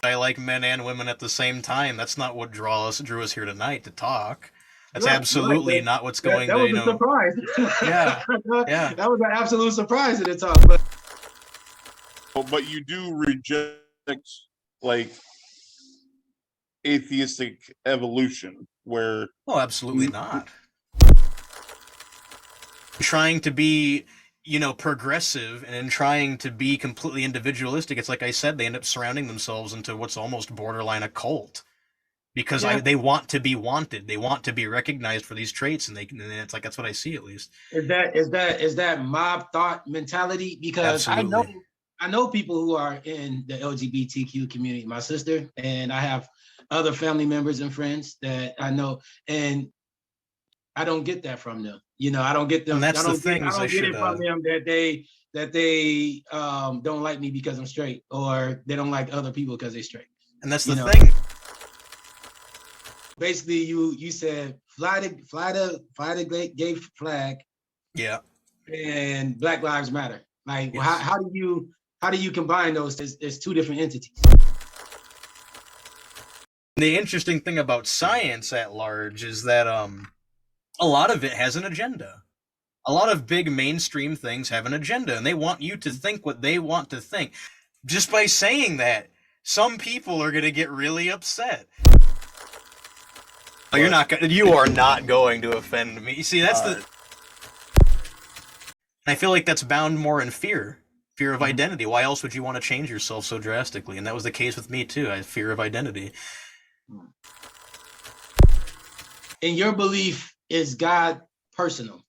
I like men and women at the same time. That's not what drew us here tonight to talk. That's You're right. absolutely not what's That, going that to, was a surprise. yeah, yeah. That was an absolute surprise at the talk. But you do reject like atheistic evolution, where Oh, absolutely not. Trying to be, progressive and in trying to be completely individualistic, it's like I said, they end up surrounding themselves into what's almost borderline a cult because Yeah, they want to be wanted, they want to be recognized for these traits, and it's like that's what I see at least. is that mob thought mentality? Because Absolutely. I know people who are in the LGBTQ community. My sister and I have other family members and friends that I know, and I don't get that from them. I don't get them. And that's the thing I is I don't get should it from them that they don't like me because I'm straight, or they don't like other people because they're straight. and that's the You know, thing. basically, you said fly the gay flag Yeah. and Black Lives Matter. Like, Yes. how do you combine those? There's two different entities. The interesting thing about science at large is that a lot of it has an agenda. A lot of big mainstream things have an agenda, and they want you to think what they want to think. Just by saying that, some people are going to get really upset. You are not going to offend me. See, that's the. I feel like that's bound more in fear of identity. Why else would you want to change yourself so drastically? And that was the case with me too. I had fear of identity. In your belief, is God personal?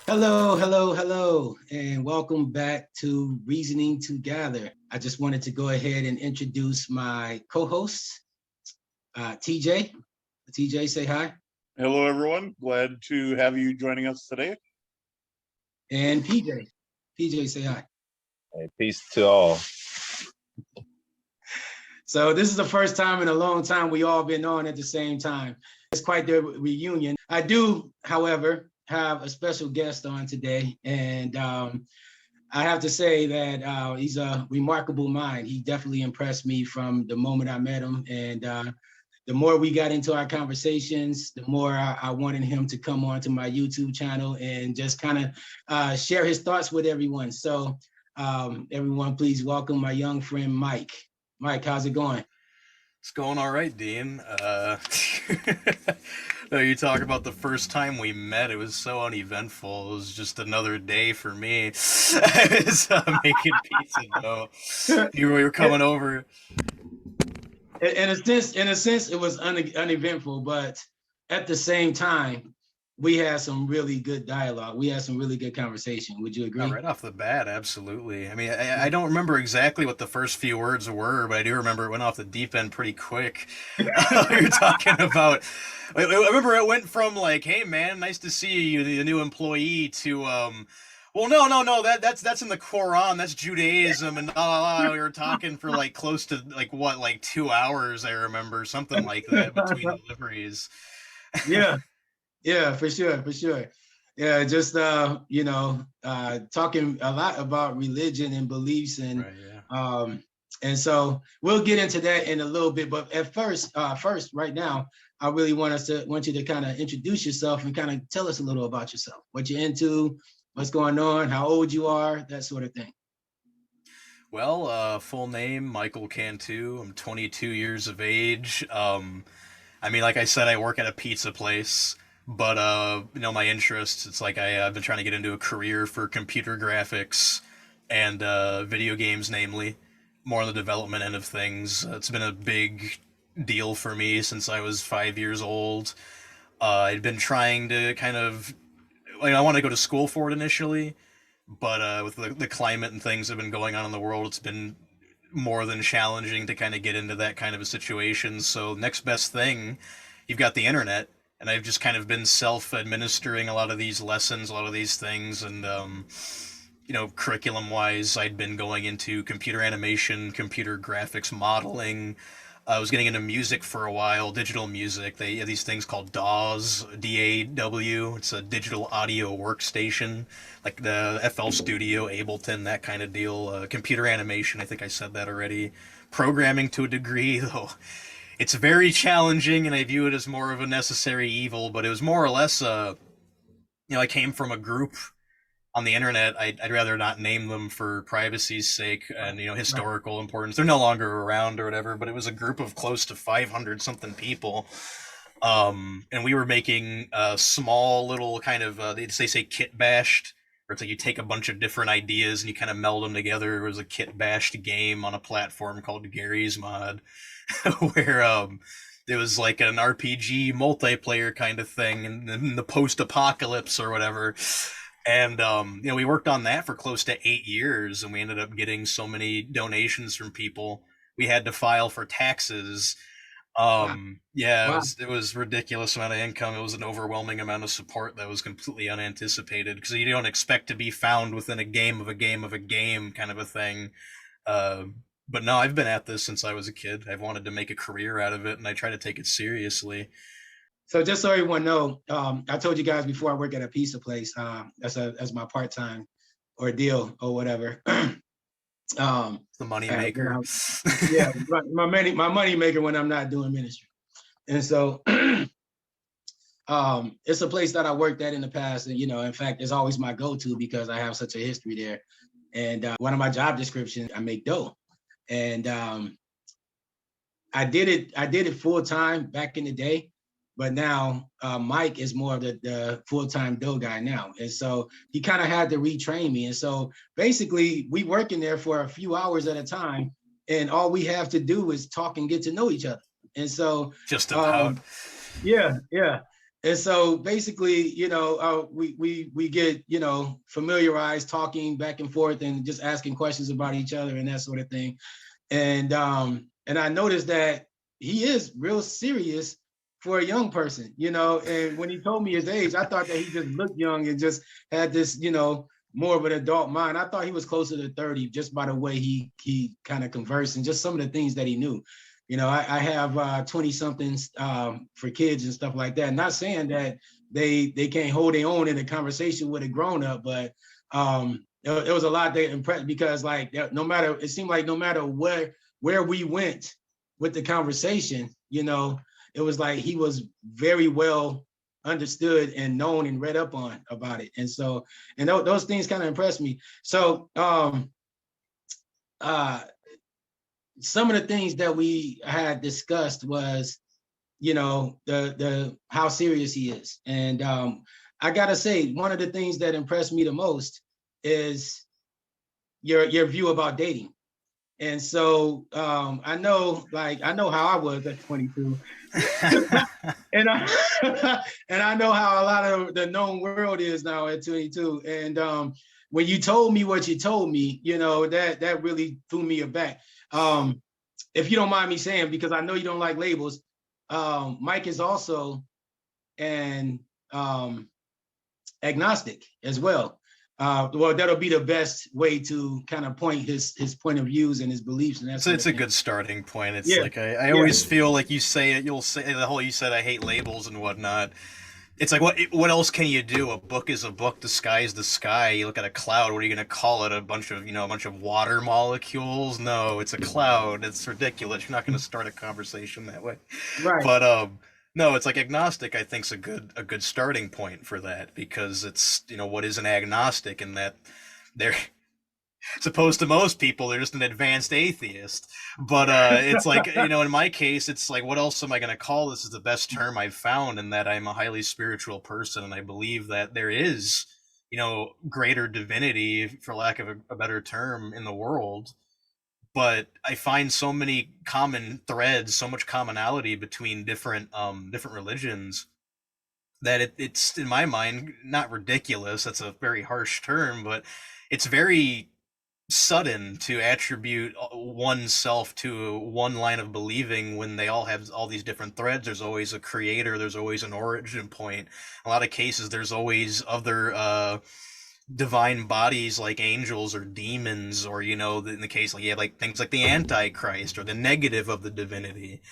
Hello, and welcome back to Reasoning Together. I just wanted to go ahead and introduce my co-host, TJ. TJ, say hi. hello everyone, glad to have you joining us today. And PJ. PJ, say hi. Hey, peace to all. So this is the first time in a long time we all been on at the same time. It's quite the reunion. I do, however, have a special guest on today, and I have to say that he's a remarkable mind. He definitely impressed me from the moment I met him, and the more we got into our conversations, the more I wanted him to come on to my YouTube channel and just kind of share his thoughts with everyone. So everyone, please welcome my young friend, Mike. Mike, how's it going? It's going all right, Dean. No, you talk about the first time we met. It was so uneventful. It was just another day for me. I was making pizza dough. You were coming over. In a sense, it was uneventful, but at the same time, we had some really good dialogue. We had some really good conversation. Would you agree? Right off the bat, absolutely. I mean, I don't remember exactly what the first few words were, but I do remember it went off the deep end pretty quick. You're talking about. I remember it went from like, "Hey, man, nice to see you, the new employee," to well, no, that's in the Quran, that's Judaism, and we were talking for like close to like 2 hours. I remember something like that between deliveries. Yeah. Yeah, for sure. Yeah, just talking a lot about religion and beliefs, and Right, yeah. and so we'll get into that in a little bit. But at first, right now, I really want you to kind of introduce yourself and kind of tell us a little about yourself, what you're into, what's going on, how old you are, that sort of thing. Well, full name Michael Cantu. I'm 22 years of age. I mean, like I said, I work at a pizza place, but my interests. It's like I've been trying to get into a career for computer graphics and video games, namely, more on the development end of things. It's been a big deal for me since I was 5 years old. I'd been trying to kind of, I wanted to go to school for it initially, but with the climate and things that have been going on in the world, it's been more than challenging to kind of get into that kind of a situation. So next best thing, you've got the internet, and I've just kind of been self-administering a lot of these lessons, a lot of these things, and curriculum-wise, I'd been going into computer animation, computer graphics modeling, I was getting into music for a while, digital music. They have these things called DAWs, DAW. It's a digital audio workstation, like the FL Studio, Ableton, that kind of deal. Computer animation, I think I said that already. Programming to a degree, though it's very challenging, and I view it as more of a necessary evil. But it was more or less, I came from a group on the internet. I'd rather not name them for privacy's sake and Right. historical importance. They're no longer around or whatever, but it was a group of close to 500 something people, and we were making a small little kind of they say kit bashed, where it's like you take a bunch of different ideas and you kind of meld them together. It was a kit bashed game on a platform called Gary's Mod, where it was like an RPG multiplayer kind of thing in the post apocalypse or whatever. And we worked on that for close to 8 years, and we ended up getting so many donations from people. We had to file for taxes. Wow. Yeah, Wow. it was ridiculous amount of income. It was an overwhelming amount of support that was completely unanticipated, because you don't expect to be found within a game of a game of a game kind of a thing. Uh, but no, I've been at this since I was a kid. I've wanted to make a career out of it, and I try to take it seriously. So just so everyone know, I told you guys before I work at a pizza place. That's my part-time ordeal or whatever. The money when maker. yeah, my money maker when I'm not doing ministry. And so it's a place that I worked at in the past, and in fact, it's always my go-to because I have such a history there. And one of my job descriptions, I make dough, and I did it full time back in the day, but now Mike is more of the full-time dough guy now, and so he kind of had to retrain me. And so basically, we work in there for a few hours at a time, and all we have to do is talk and get to know each other. And so Just about. yeah. And so basically, we get familiarized, talking back and forth, and just asking questions about each other and that sort of thing. And I noticed that he is real serious for a young person, and when he told me his age, I thought that he just looked young and just had this, more of an adult mind. I thought he was closer to 30 just by the way he kind of conversed and just some of the things that he knew. I have 20 somethings for kids and stuff like that. Not saying that they can't hold their own in a conversation with a grown up, but there was a lot that impressed, because it seemed like no matter where we went with the conversation, it was like he was very well understood and known and read up on about it. And so, and those things kind of impressed me. So some of the things that we had discussed was, the how serious he is. And I gotta say, one of the things that impressed me the most is your view about dating. And so I know how I was at 22. and I and I know how a lot of the known world is now at 22. And when you told me what you told me, that really threw me aback. If you don't mind me saying, because I know you don't like labels, Mike is also an agnostic as well. Well, that'll be the best way to kind of point his point of views and his beliefs, and that's. So it's a good starting point. It's Yeah. like I always feel like you said I hate labels and whatnot. It's like what else can you do? A book is a book. The sky is the sky. You look at a cloud. What are you going to call it? A bunch of water molecules? No, it's a cloud. It's ridiculous. You're not going to start a conversation that way. Right. But no, it's like agnostic. I think's a good starting point for that, because it's what is an agnostic, in that they're as opposed to most people, they're just an advanced atheist. But it's like, in my case, it's like, what else am I going to call this? Is the best term I've found, in that I'm a highly spiritual person, and I believe that there is, greater divinity, for lack of a better term, in the world. But I find so many common threads, so much commonality between different religions, that it's in my mind not ridiculous. That's a very harsh term, but it's very sudden to attribute oneself to one line of believing, when they all have all these different threads. There's always a creator, there's always an origin point. In a lot of cases, there's always other divine bodies like angels or demons, or in the case like you have like things like the Antichrist or the negative of the divinity.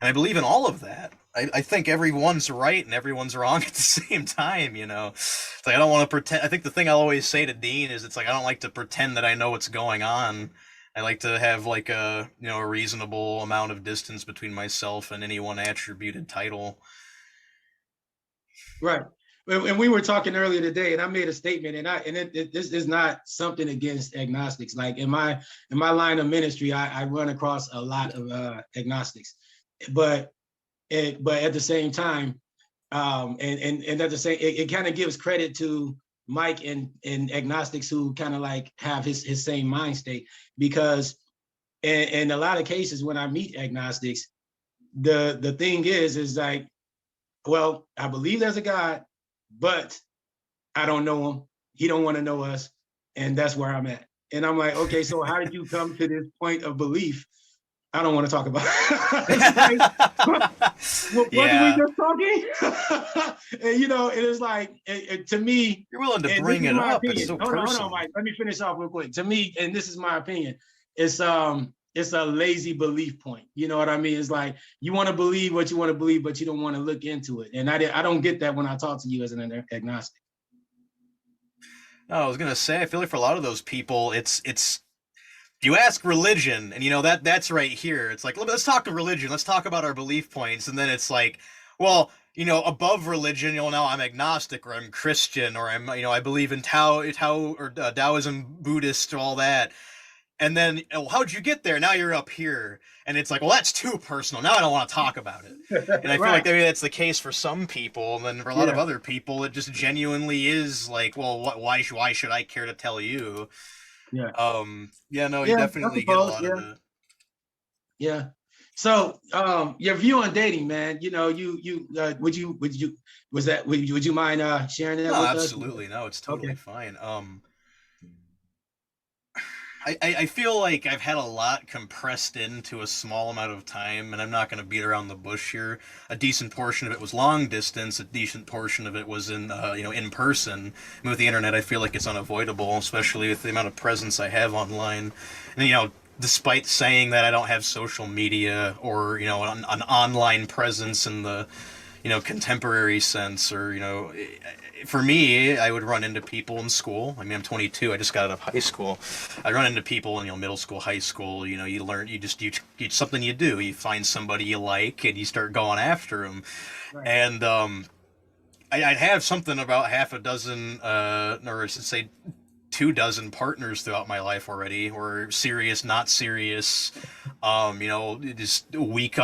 And I believe in all of that. I think everyone's right and everyone's wrong at the same time, It's like I don't want to pretend. I think the thing I'll always say to Dean is it's like I don't like to pretend that I know what's going on. I like to have like a reasonable amount of distance between myself and any one attributed title. Right. And we were talking earlier today, and I made a statement, and this is not something against agnostics. Like in my line of ministry, I run across a lot of agnostics, but at the same time, and at the same, it kind of gives credit to Mike and agnostics who kind of like have his same mind state, because in a lot of cases when I meet agnostics, the thing is like, well, I believe there's a God, but I don't know him. He don't want to know us. And that's where I'm at. And I'm like, okay, so how did you come to this point of belief? I don't want to talk about it. Wasn't we just talking? And it is like, to me, you're willing to bring it up. It's so personal. Hold on, Mike. Let me finish off real quick. To me, and this is my opinion, it's a lazy belief point. You know what I mean? It's like you want to believe what you want to believe, but you don't want to look into it. And I don't get that when I talk to you as an agnostic. No, I was gonna say I feel like for a lot of those people, it's you ask religion, and that's right here. It's like let's talk religion. Let's talk about our belief points, and then it's like, well, above religion, now I'm agnostic or I'm Christian or I believe in Tao or Taoism, Buddhist, all that. And then, how'd you get there? Now you're up here. And it's like, well, that's too personal. Now I don't want to talk about it. And I feel like maybe that's the case for some people. And then for a lot of other people, it just genuinely is like, well, why should I care to tell you? Yeah. You definitely get a lot of that. Yeah. So, your view on dating, man, would you mind sharing that with us? Absolutely. No, it's totally fine. I feel like I've had a lot compressed into a small amount of time, and I'm not going to beat around the bush here. A decent portion of it was long distance. A decent portion of it was in person. And with the internet, I feel like it's unavoidable, especially with the amount of presence I have online. And despite saying that I don't have social media or an online presence in the contemporary sense, or for me, I would run into people in school. I mean, I'm 22. I just got out of high school. I run into people in middle school, high school. You learn. It's something you do. You find somebody you like, and you start going after them. Right. And I'd have something about half a dozen, or I should say, 24 partners throughout my life already, or serious, not serious, just week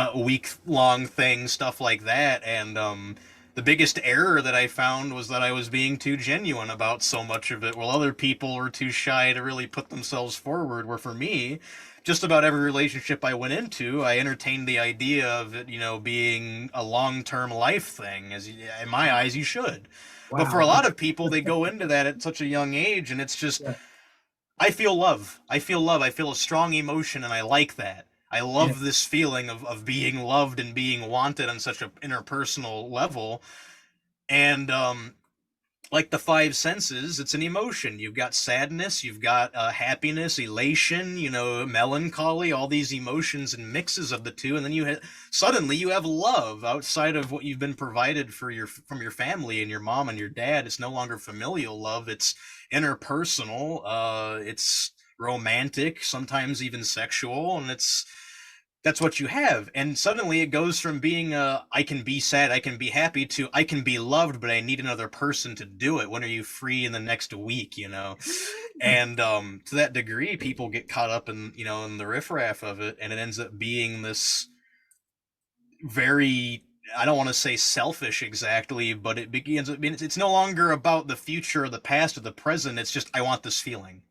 long things, stuff like that. And the biggest error that I found was that I was being too genuine about so much of it, while other people were too shy to really put themselves forward. Where for me, just about every relationship I went into, I entertained the idea of it, being a long-term life thing. As in my eyes, you should. Wow. But for a lot of people, they go into that at such a young age, and it's just, I feel love. I feel a strong emotion, and I like that. I love this feeling of being loved and being wanted on such an interpersonal level. And like the five senses, it's an emotion. You've got sadness, you've got happiness, elation, melancholy, all these emotions and mixes of the two. And then suddenly you have love outside of what you've been provided from your family and your mom and your dad. It's no longer familial love. It's interpersonal. It's romantic, sometimes even sexual. And that's what you have. And suddenly it goes from being I can be sad, I can be happy, to I can be loved, but I need another person to do it. When are you free in the next week, And to that degree, people get caught up in in the riffraff of it, and it ends up being this very, I don't want to say selfish exactly, but it begins, it's no longer about the future or the past or the present. It's just, I want this feeling.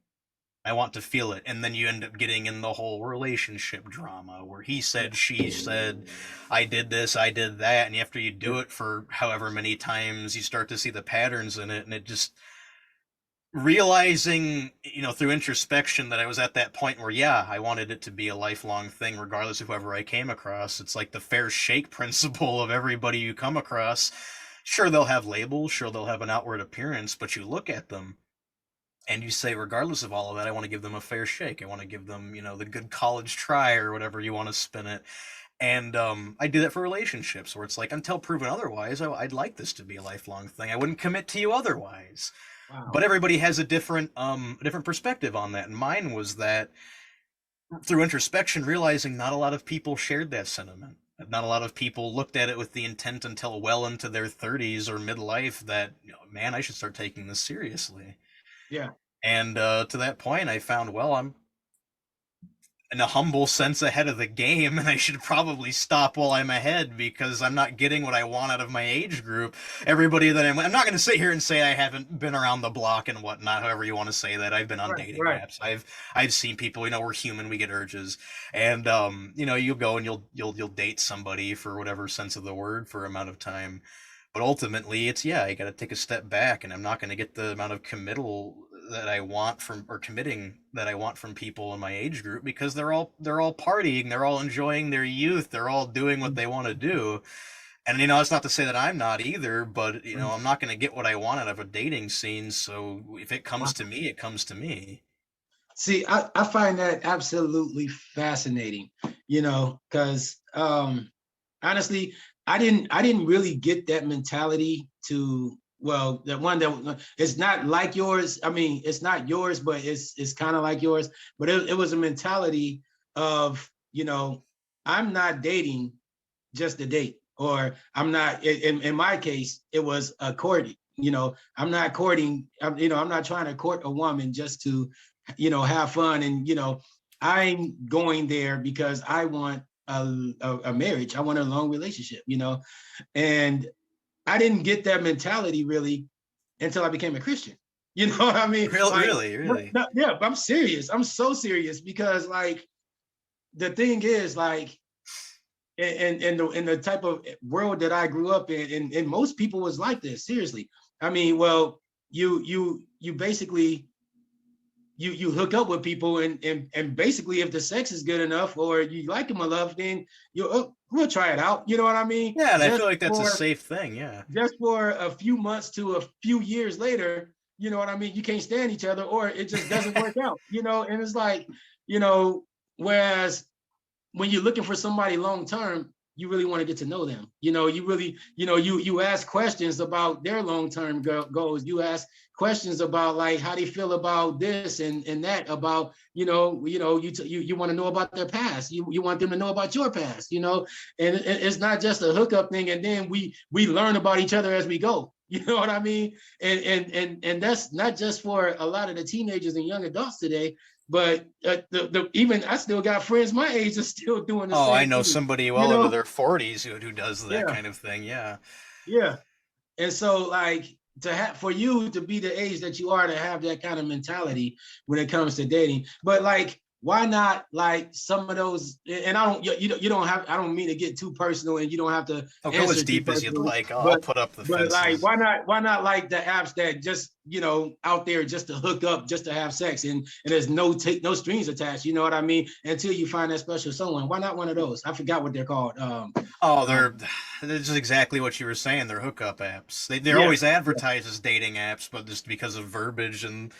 I want to feel it. And then you end up getting in the whole relationship drama where he said, she said, I did this, I did that. And after you do it for however many times, you start to see the patterns in it. And it just, realizing, through introspection, that I was at that point where, I wanted it to be a lifelong thing, regardless of whoever I came across. It's like the fair shake principle of everybody you come across. Sure, they'll have labels, sure, they'll have an outward appearance, but you look at them, and you say, regardless of all of that, I want to give them a fair shake. I want to give them, the good college try, or whatever you want to spin it. And I do that for relationships, where it's like, until proven otherwise, I'd like this to be a lifelong thing. I wouldn't commit to you otherwise. But Wow. everybody has a different perspective on that. And mine was that, through introspection, realizing not a lot of people shared that sentiment. Not a lot of people looked at it with the intent until well into their 30s or midlife that, man, I should start taking this seriously. Yeah. And to that point, I found, well, I'm in a humble sense ahead of the game, and I should probably stop while I'm ahead, because I'm not getting what I want out of my age group. Everybody that I'm not going to sit here and say I haven't been around the block and whatnot, however you want to say that. I've been on Right. dating Right. apps. I've seen people, we're human, we get urges. And you'll go and you'll date somebody, for whatever sense of the word, for amount of time. But ultimately, it's, yeah, you got to take a step back, and I'm not going to get the amount of committing that I want from people in my age group, because they're all partying, they're all enjoying their youth, they're all doing what they want to do. And it's not to say that I'm not either, but I'm not going to get what I want out of a dating scene. So if it comes to me, it comes to me. See, I find that absolutely fascinating, because honestly, I didn't really get that mentality to, well, the one that it's not like yours. I mean, it's not yours, but it's kind of like yours. But it was a mentality of, I'm not dating just to date, or I'm not. In my case, it was a courting. I'm not courting. I'm not trying to court a woman just to, have fun. And I'm going there because I want a marriage. I want a long relationship. And I didn't get that mentality really until I became a Christian. You know what I mean? Like, Really. yeah, I'm serious. I'm so serious, because like the thing is, like, in the type of world that I grew up in, and most people was like this. Seriously, I mean, well, you basically you hook up with people, and basically, if the sex is good enough or you like them enough, then we'll try it out. You know what I mean? Yeah, and I feel like that's a safe thing. Yeah. Just for a few months to a few years later, you know what I mean? You can't stand each other, or it just doesn't work out. And it's like, whereas when you're looking for somebody long term, you really want to get to know them. You really, you ask questions about their long term goals. You ask questions about, like, how they feel about this and that, about you want to know about their past. You want them to know about your past. And it's not just a hookup thing, and then we learn about each other as we go. You know what I mean? And that's not just for a lot of the teenagers and young adults today. But even I still got friends my age that's still doing the same. I know thing, somebody well into their 40s who does that kind of thing. Yeah. Yeah. And so, like, for you to be the age that you are, to have that kind of mentality when it comes to dating. But like, why not, like, some of those? And I don't mean to get too personal, and you don't have to go answer as deep as you'd like. I'll put up the but like, fences. why not like the apps that just out there just to hook up, just to have sex, and there's no strings attached. You know what I mean? Until you find that special someone. Why not one of those? I forgot what they're called. They're just exactly what you were saying. They're hookup apps. They're always advertised as dating apps, but just because of verbiage and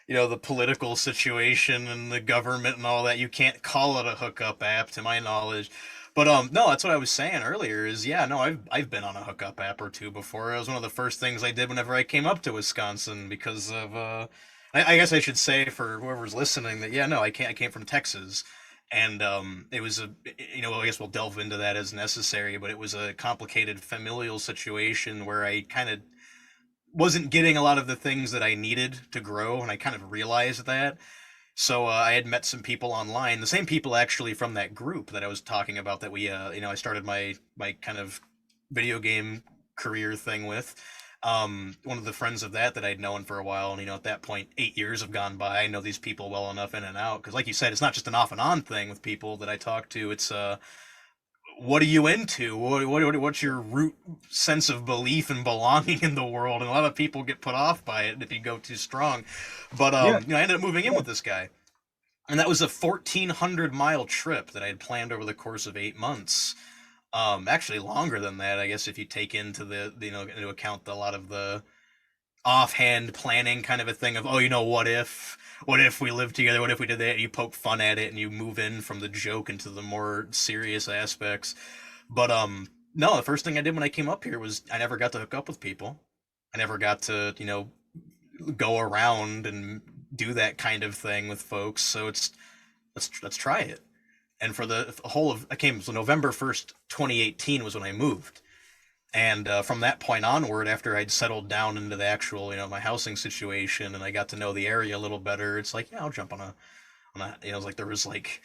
the political situation and the government and all that, you can't call it a hookup app, to my knowledge. But no, that's what I was saying earlier. I've been on a hookup app or two before. It was one of the first things I did whenever I came up to Wisconsin, because of I guess I should say, for whoever's listening, that I came from Texas. And it was I guess we'll delve into that as necessary, but it was a complicated familial situation where I kind of wasn't getting a lot of the things that I needed to grow, and I kind of realized that. So I had met some people online, the same people actually from that group that I was talking about, that we I started my kind of video game career thing with. One of the friends of that I'd known for a while, and at that point, 8 years have gone by. I know these people well enough in and out, because, like you said, it's not just an off and on thing with people that I talk to. It's what are you into? What's your root sense of belief and belonging in the world? And a lot of people get put off by it if you go too strong. But I ended up moving in with this guy, and that was a 1,400-mile trip that I had planned over the course of 8 months. Actually longer than that, I guess, if you take into into account a lot of the offhand planning kind of a thing of, oh, what if we lived together, what if we did that, and you poke fun at it and you move in from the joke into the more serious aspects. But no, the first thing I did when I came up here was I never got to hook up with people. I never got to, go around and do that kind of thing with folks. So let's try it. And for the whole of, I came, so November 1st, 2018 was when I moved. And from that point onward, after I'd settled down into the actual, my housing situation, and I got to know the area a little better, it's like, yeah, I'll jump it was like there was like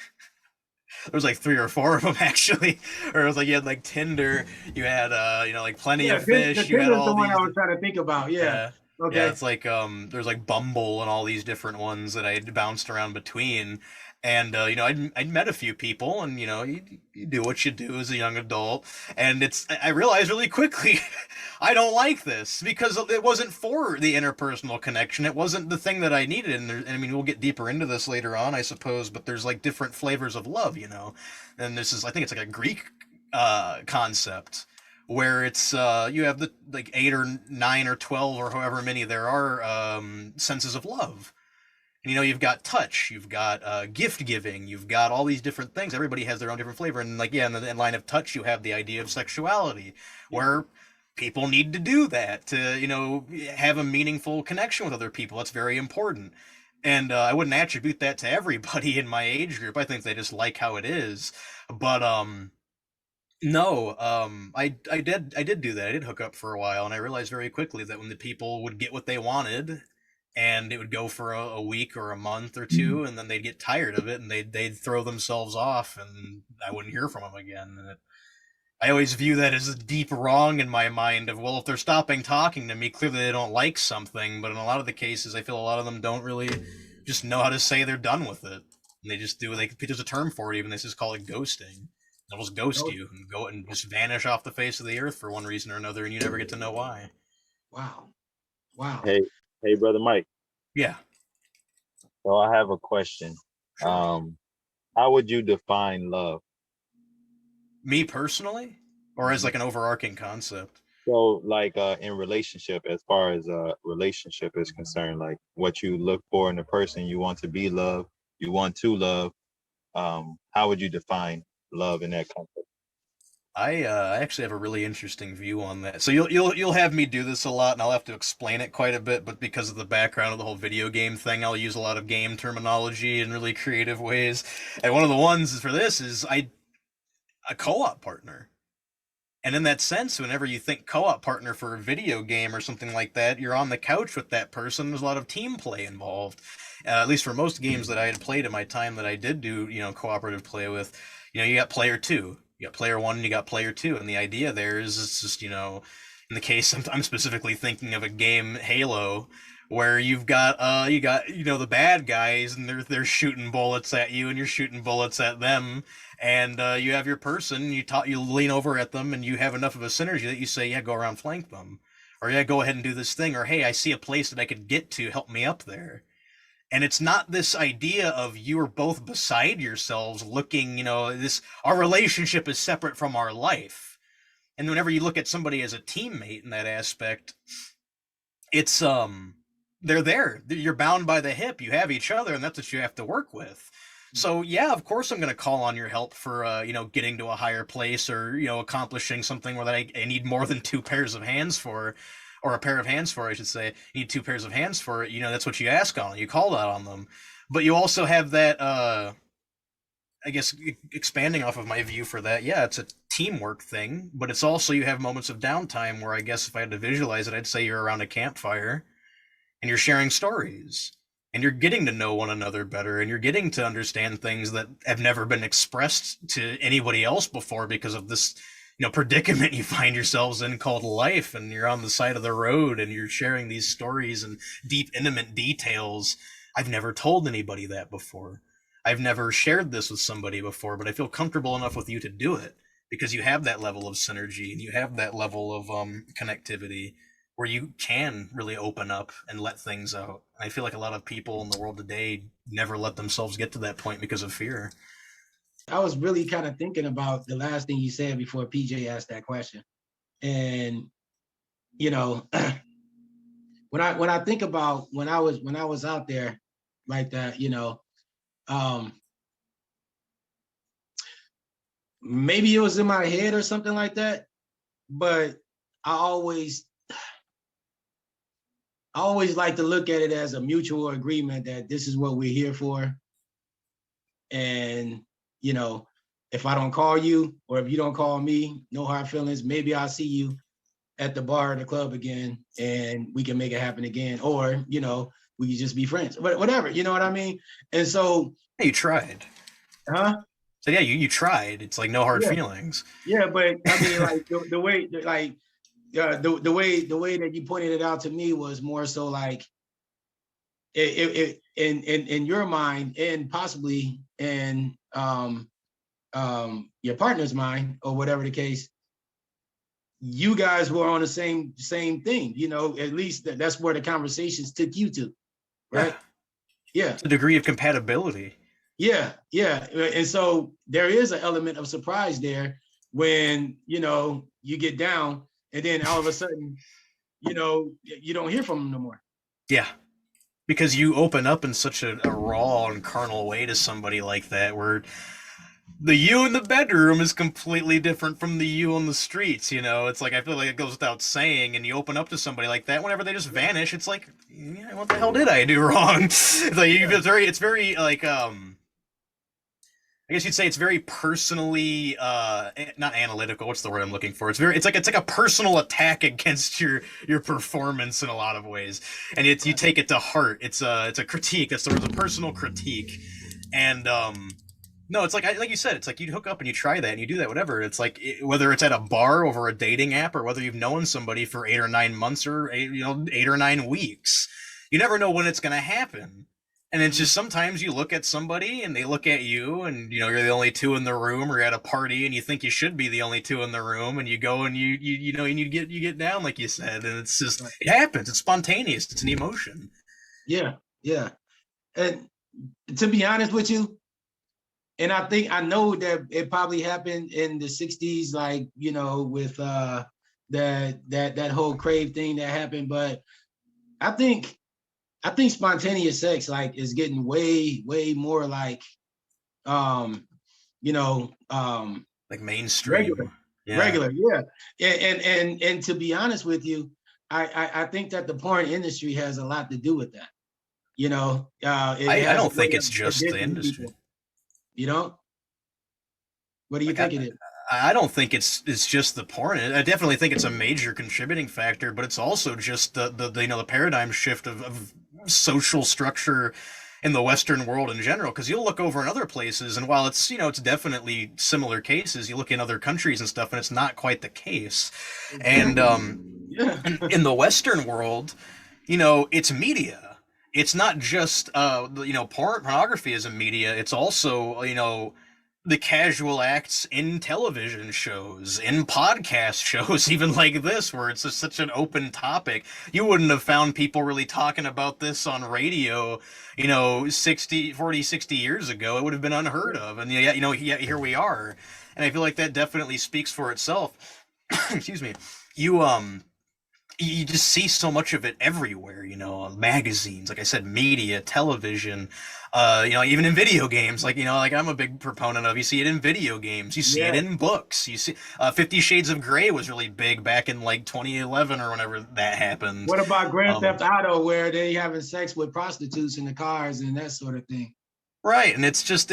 three or four of them actually, or it was like you had like Tinder, you had like Plenty of Fish, you had Tinder's the all one these. I was trying to think about. Yeah. Okay. Yeah, it's like there's like Bumble and all these different ones that I had bounced around between. And I'd met a few people, and you do what you do as a young adult, and I realized really quickly I don't like this because it wasn't for the interpersonal connection. It wasn't the thing that I needed, and I mean we'll get deeper into this later on, I suppose, but there's like different flavors of love, and this is, I think it's like a Greek concept where it's you have the like 8 or 9 or 12 or however many there are senses of love. And, you've got touch, you've got gift giving, you've got all these different things. Everybody has their own different flavor. And like, yeah, in line of touch, you have the idea of sexuality, where people need to do that to, have a meaningful connection with other people. That's very important. And I wouldn't attribute that to everybody in my age group. I think they just like how it is. But no, I did do that. I did hook up for a while, and I realized very quickly that when the people would get what they wanted, and it would go for a week or a month or two, and then they'd get tired of it, and they'd throw themselves off, and I wouldn't hear from them again. And I always view that as a deep wrong in my mind of, well, if they're stopping talking to me, clearly they don't like something. But in a lot of the cases, I feel a lot of them don't really just know how to say they're done with it. And they just do, there's a term for it even, they just call it ghosting. They'll just ghost you and go and just vanish off the face of the earth for one reason or another, and you never get to know why. Wow. Wow. Hey, brother Mike. Yeah. So I have a question. How would you define love? Me personally, or as like an overarching concept? So like in relationship, as far as relationship is concerned, like what you look for in a person, you want to be loved, you want to love. How would you define love in that context? I actually have a really interesting view on that. So you'll have me do this a lot, and I'll have to explain it quite a bit. But because of the background of the whole video game thing, I'll use a lot of game terminology in really creative ways. And one of the ones for this is a co-op partner. And in that sense, whenever you think co-op partner for a video game or something like that, you're on the couch with that person. There's a lot of team play involved. At least for most games that I had played in my time that I did do, cooperative play with, you got player two, you got player one, and you got player two. And the idea there is it's just, in the case I'm specifically thinking of a game, Halo, where you've got the bad guys, and they're shooting bullets at you, and you're shooting bullets at them, and you have your person, you lean over at them, and you have enough of a synergy that you say, yeah, go around flank them, or yeah, go ahead and do this thing, or hey, I see a place that I could get to, help me up there. And it's not this idea of you are both beside yourselves looking, our relationship is separate from our life. And whenever you look at somebody as a teammate in that aspect, it's they're there. You're bound by the hip. You have each other, and that's what you have to work with. So yeah, of course I'm going to call on your help for getting to a higher place, or accomplishing something where I need more than two pairs of hands for, or a pair of hands for, I should say. You need two pairs of hands for it. That's what you ask on. You call that on them. But you also have that. I guess expanding off of my view for that, yeah, it's a teamwork thing, but it's also you have moments of downtime where I guess if I had to visualize it, I'd say you're around a campfire and you're sharing stories and you're getting to know one another better, and you're getting to understand things that have never been expressed to anybody else before because of this predicament you find yourselves in called life. And you're on the side of the road and you're sharing these stories and deep intimate details. I've never told anybody that before. I've never shared this with somebody before, but I feel comfortable enough with you to do it because you have that level of synergy and you have that level of connectivity where you can really open up and let things out. I feel like a lot of people in the world today never let themselves get to that point because of fear. I was really kind of thinking about the last thing you said before PJ asked that question. And, when when I think about when I was out there like that, you know, maybe it was in my head or something like that, but I always like to look at it as a mutual agreement that this is what we're here for. And, you know, if I don't call you or if you don't call me, no hard feelings, maybe I'll see you at the bar or the club again and we can make it happen again. Or, you know, we can just be friends, whatever, you know what I mean? And so. Hey, you tried. Huh? So yeah, you tried. It's like no hard feelings. Yeah, but I mean, like the way, like, the way that you pointed it out to me was more so like it in your mind and possibly in your partner's mind or whatever the case, you guys were on the same thing, you know, at least that's where the conversations took you to, right? Yeah. It's a degree of compatibility. Yeah. And so there is an element of surprise there when, you know, you get down and then all of a sudden, you know, you don't hear from them no more. Yeah. Because you open up in such a raw and carnal way to somebody like that, where the you in the bedroom is completely different from the you on the streets, you know? It's like, I feel like it goes without saying, and you open up to somebody like that, whenever they just vanish, it's like, yeah, what the hell did I do wrong? It's like, it's very, like, I guess you'd say it's very personally, not analytical. What's the word I'm looking for? It's like a personal attack against your performance in a lot of ways, and you take it to heart. It's a critique. That's the word, a personal critique, and no, it's like you said, it's like you hook up and you try that and you do that, whatever. It's like whether it's at a bar over a dating app or whether you've known somebody for 8 or 9 months or 8 or 9 weeks, you never know when it's gonna happen. And it's just sometimes you look at somebody and they look at you and, you know, you're the only two in the room, or you're at a party and you think you should be the only two in the room, and you go and you know, and you get down like you said, and it's just, it happens. It's spontaneous. It's an emotion. Yeah. And to be honest with you, and I know that it probably happened in the 60s, like, you know, with that whole crave thing that happened, but I think spontaneous sex like is getting way more like you know like mainstream, regular, yeah. And to be honest with you, I think that the porn industry has a lot to do with that, you know. I don't think it's just the industry, you know. What do you think it is? I don't think it's just the porn. I definitely think it's a major contributing factor, but it's also just the you know, the paradigm shift of social structure in the Western world in general. Because you'll look over in other places, and while it's, you know, it's definitely similar cases, you look in other countries and stuff, and it's not quite the case. And in the Western world, you know, it's media. It's not just you know, pornography is a media. It's also, you know, the casual acts in television shows, in podcast shows, even like this, where it's just such an open topic. You wouldn't have found people really talking about this on radio, you know, 60 years ago. It would have been unheard of. And yet, you know, here we are. And I feel like that definitely speaks for itself. Excuse me. You just see so much of it everywhere, you know, magazines, like I said, media, television, you know, even in video games, like, you know, like I'm a big proponent of, you see it in video games, you see it in books, you see 50 Shades of Grey was really big back in like 2011 or whenever that happened. What about Grand Theft Auto, where they having sex with prostitutes in the cars and that sort of thing? Right, and it's just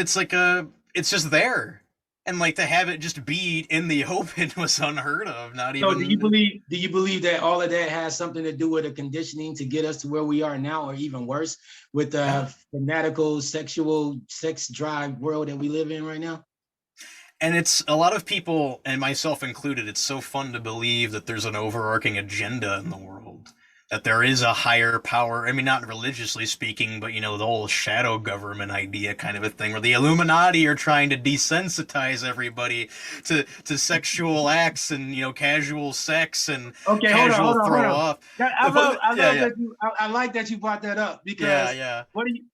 there. And like to have it just be in the open was unheard of. Not even. So do you believe that all of that has something to do with a conditioning to get us to where we are now, or even worse, with the fanatical sexual sex drive world that we live in right now? And it's a lot of people, and myself included, it's so fun to believe that there's an overarching agenda in the world, that there is a higher power. I mean, not religiously speaking, but, you know, the whole shadow government idea kind of a thing, where the Illuminati are trying to desensitize everybody to sexual acts and, you know, casual sex and casual throw off. I like that you brought that up, because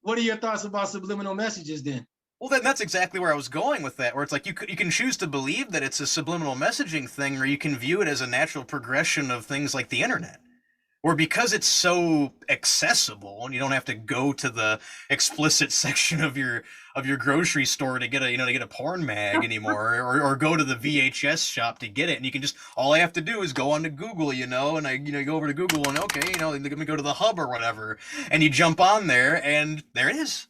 what are your thoughts about subliminal messages then? Well, then that's exactly where I was going with that, where it's like you can choose to believe that it's a subliminal messaging thing, or you can view it as a natural progression of things like the internet. or because it's so accessible and you don't have to go to the explicit section of your grocery store to get a to get a porn mag anymore, or go to the VHS shop to get it, and you can just all I have to do is go onto Google, and I you go over to Google and okay, let me go to the hub or whatever, and you jump on there and there it is.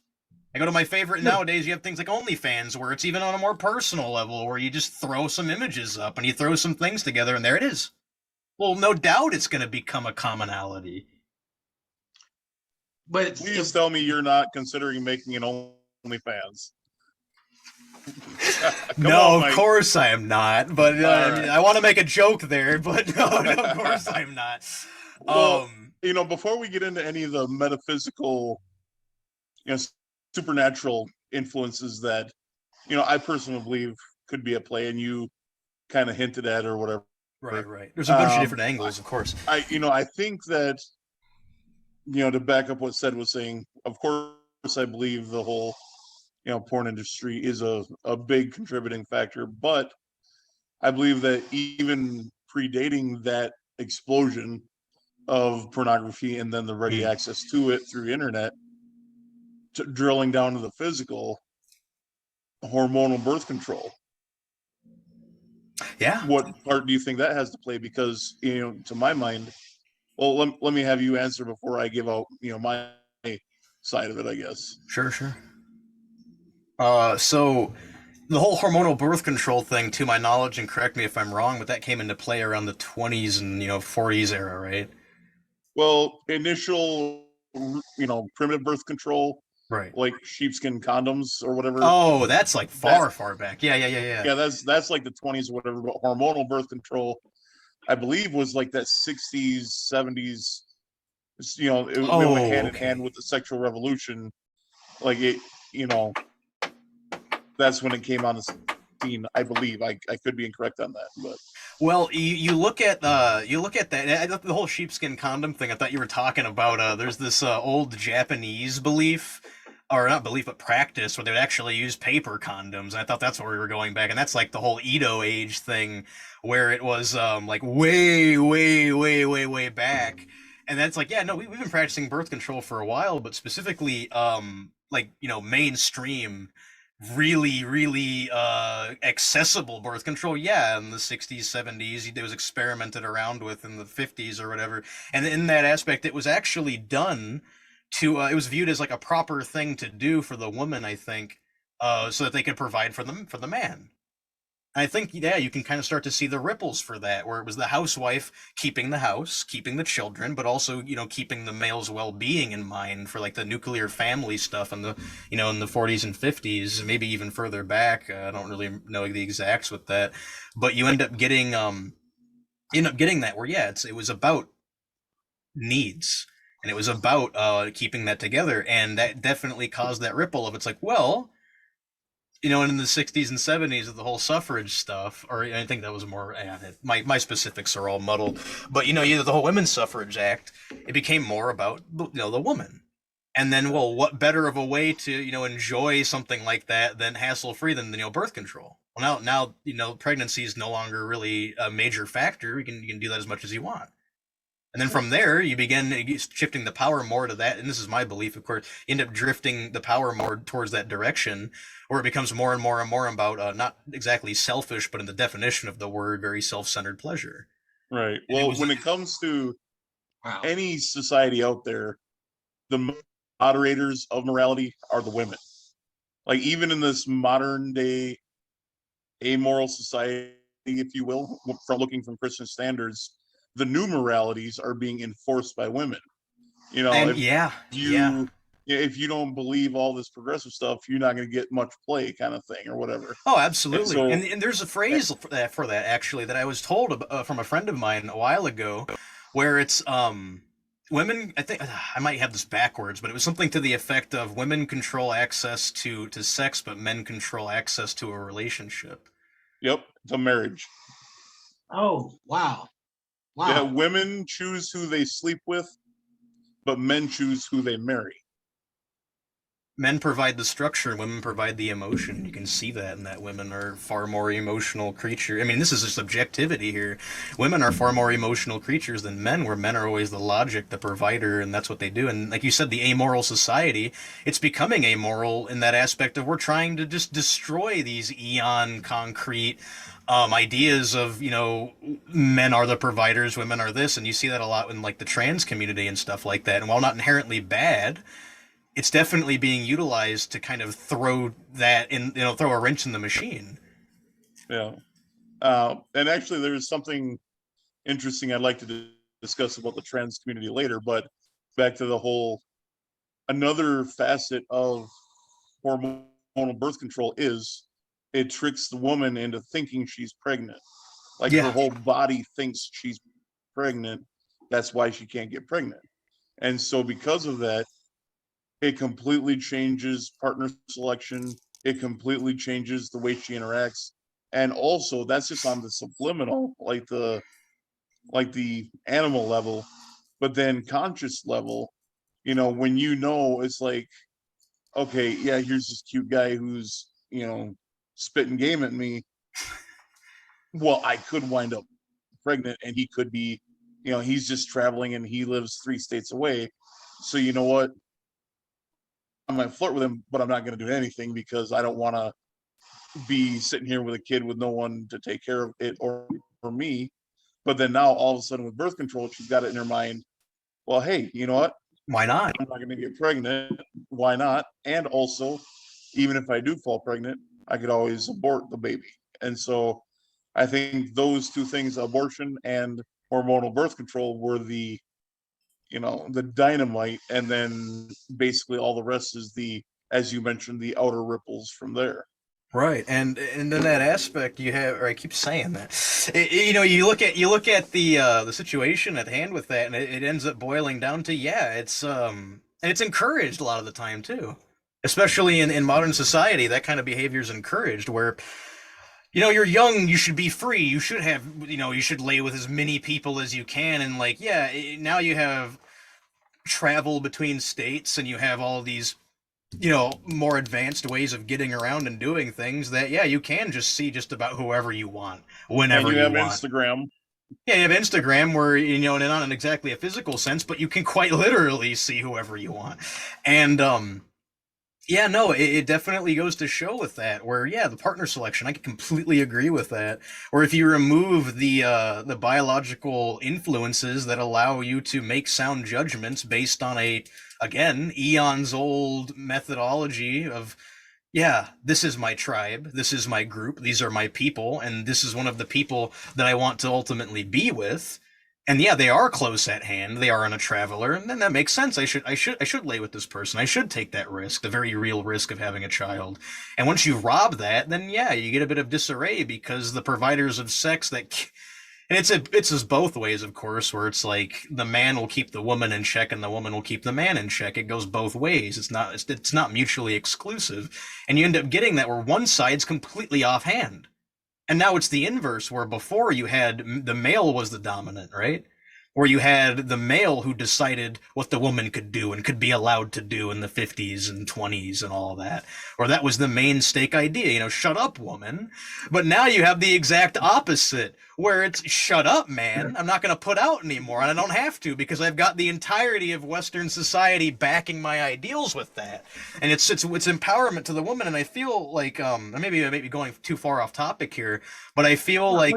I go to my favorite nowadays. You have things like OnlyFans where it's even on a more personal level where you just throw some images up and you throw some things together and there it is. Well, no doubt it's going to become a commonality. But Please tell me you're not considering making an OnlyFans. No, of course I am not. But right. I want to make a joke there, but no, of course I'm not. Well, before we get into any of the metaphysical, supernatural influences that, I personally believe could be at play, and you kind of hinted at or whatever. Right. There's a bunch of different angles, of course. I think that, to back up what Sed was saying, of course, I believe the whole, porn industry is a big contributing factor, but I believe that even predating that explosion of pornography and then the ready access to it through internet, drilling down to the physical, hormonal birth control. Yeah. What part do you think that has to play? Because, to my mind, well, let me have you answer before I give out, my side of it, I guess. Sure. So the whole hormonal birth control thing, to my knowledge, and correct me if I'm wrong, but that came into play around the 20s and 40s era, right? Well, initial, primitive birth control, right? Like sheepskin condoms or whatever. Oh, that's like far back. Yeah. Yeah, that's like the 20s or whatever. But hormonal birth control, I believe, was like that 60s, 70s. It went hand in hand with the sexual revolution. Like it, that's when it came on the scene. I believe. I could be incorrect on that, but. Well, you look at that the whole sheepskin condom thing. I thought you were talking about. There's this old Japanese belief, or not belief, but practice, where they would actually use paper condoms. And I thought that's where we were going back, and that's like the whole Edo age thing, where it was like way back. And that's like, yeah, no, we've been practicing birth control for a while, but specifically, like mainstream, really accessible birth control, yeah, in the 60s 70s it was experimented around with in the 50s or whatever, and in that aspect it was actually done to it was viewed as like a proper thing to do for the woman, I think, so that they could provide for the man. I think, yeah, you can kind of start to see the ripples for that, where it was the housewife keeping the house, keeping the children, but also, keeping the male's well-being in mind for like the nuclear family stuff in the, in the 40s and 50s, maybe even further back. I don't really know the exacts with that, but you end up getting that where, yeah, it was about needs, and it was about keeping that together, and that definitely caused that ripple of, it's like, well, and in the 60s and 70s of the whole suffrage stuff, or I think that was more, my specifics are all muddled, but the whole Women's Suffrage Act, it became more about the woman. And then, well, what better of a way to enjoy something like that than hassle-free than birth control? Well, now pregnancy is no longer really a major factor. You can do that as much as you want. And then from there, you begin shifting the power more to that. And this is my belief, of course, you end up drifting the power more towards that direction, where it becomes more and more and more about not exactly selfish, but in the definition of the word, very self-centered pleasure. Right. Well, when it comes to any society out there, the moderators of morality are the women. Like, even in this modern day amoral society, if you will, from looking from Christian standards, the new moralities are being enforced by women. If you don't believe all this progressive stuff, you're not going to get much play, kind of thing, or whatever. Oh, absolutely. And there's a phrase for that actually that I was told from a friend of mine a while ago, where it's women. I think I might have this backwards, but it was something to the effect of women control access to sex, but men control access to a relationship. Yep, to marriage. Oh, wow. Yeah, women choose who they sleep with, but men choose who they marry. Men provide the structure, women provide the emotion. You can see that in that women are far more emotional creatures. I mean, this is just subjectivity here. Women are far more emotional creatures than men, where men are always the logic, the provider, and that's what they do. And like you said, the amoral society, it's becoming amoral in that aspect of we're trying to just destroy these eon concrete ideas of, men are the providers, women are this, and you see that a lot in like the trans community and stuff like that. And while not inherently bad, it's definitely being utilized to kind of throw that in, throw a wrench in the machine. Yeah. And actually, there's something interesting I'd like to discuss about the trans community later, but back to the whole, another facet of hormonal birth control is it tricks the woman into thinking she's pregnant. Like her Yeah. whole body thinks she's pregnant. That's why she can't get pregnant. And so because of that, it completely changes partner selection. It completely changes the way she interacts. And also that's just on the subliminal, like the animal level, but then conscious level, when it's like, okay, yeah, here's this cute guy who's, spitting game at me. Well, I could wind up pregnant and he could be, he's just traveling and he lives 3 states away. So you know what? I might flirt with him, but I'm not going to do anything because I don't want to be sitting here with a kid with no one to take care of it or me. But then now all of a sudden with birth control, she's got it in her mind. Well, hey, you know what? Why not? I'm not going to get pregnant. Why not? And also, even if I do fall pregnant, I could always abort the baby. And so I think those two things, abortion and hormonal birth control, were the dynamite. And then basically all the rest is as you mentioned, the outer ripples from there. Right, and in that aspect, you have, or I keep saying that, you look at the situation at hand with that, and it ends up boiling down to, yeah, and it's encouraged a lot of the time too, especially in modern society. That kind of behavior is encouraged, where you're young, you should be free, you should have, you should lay with as many people as you can, and like, yeah, now you have travel between states, and you have all these more advanced ways of getting around and doing things that, yeah, you can just see just about whoever you want, whenever And you you have want. Instagram. Yeah, you have Instagram where, not in exactly a physical sense, but you can quite literally see whoever you want. And, yeah, no, it definitely goes to show with that, where, yeah, the partner selection, I can completely agree with that. Or if you remove the biological influences that allow you to make sound judgments based on again, eons old methodology of, yeah, this is my tribe, this is my group, these are my people, and this is one of the people that I want to ultimately be with. And yeah, they are close at hand. They are on a traveler, and then that makes sense. I should lay with this person. I should take that risk, the very real risk of having a child. And once you rob that, then yeah, you get a bit of disarray because the providers of sex and it's just both ways, of course, where it's like the man will keep the woman in check and the woman will keep the man in check. It goes both ways. It's not mutually exclusive, and you end up getting that where one side's completely offhand. And now it's the inverse, where before you had the male was the dominant, right? Where you had the male who decided what the woman could do and could be allowed to do in the 50s and 20s and all that. Or that was the main stake idea, shut up, woman. But now you have the exact opposite, where it's shut up, man. I'm not going to put out anymore, and I don't have to because I've got the entirety of Western society backing my ideals with that. And it's empowerment to the woman, and I feel like maybe going too far off topic here, but I feel like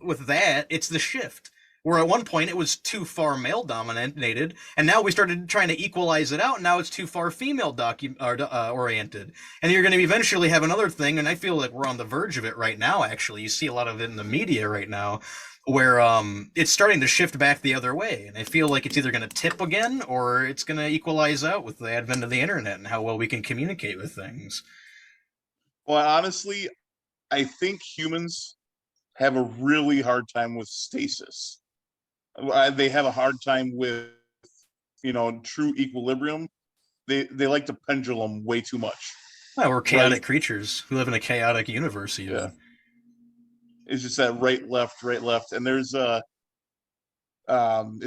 with that, it's the shift. Where at one point it was too far male dominated, and now we started trying to equalize it out, and now it's too far female oriented. And you're going to eventually have another thing, and I feel like we're on the verge of it right now, actually. You see a lot of it in the media right now, where it's starting to shift back the other way. And I feel like it's either going to tip again, or it's going to equalize out with the advent of the internet and how well we can communicate with things. Well, honestly, I think humans have a really hard time with stasis. They have a hard time with, true equilibrium. They like to pendulum way too much. Well, we're chaotic creatures who live in a chaotic universe, even. Yeah. It's just that right, left, and there's it's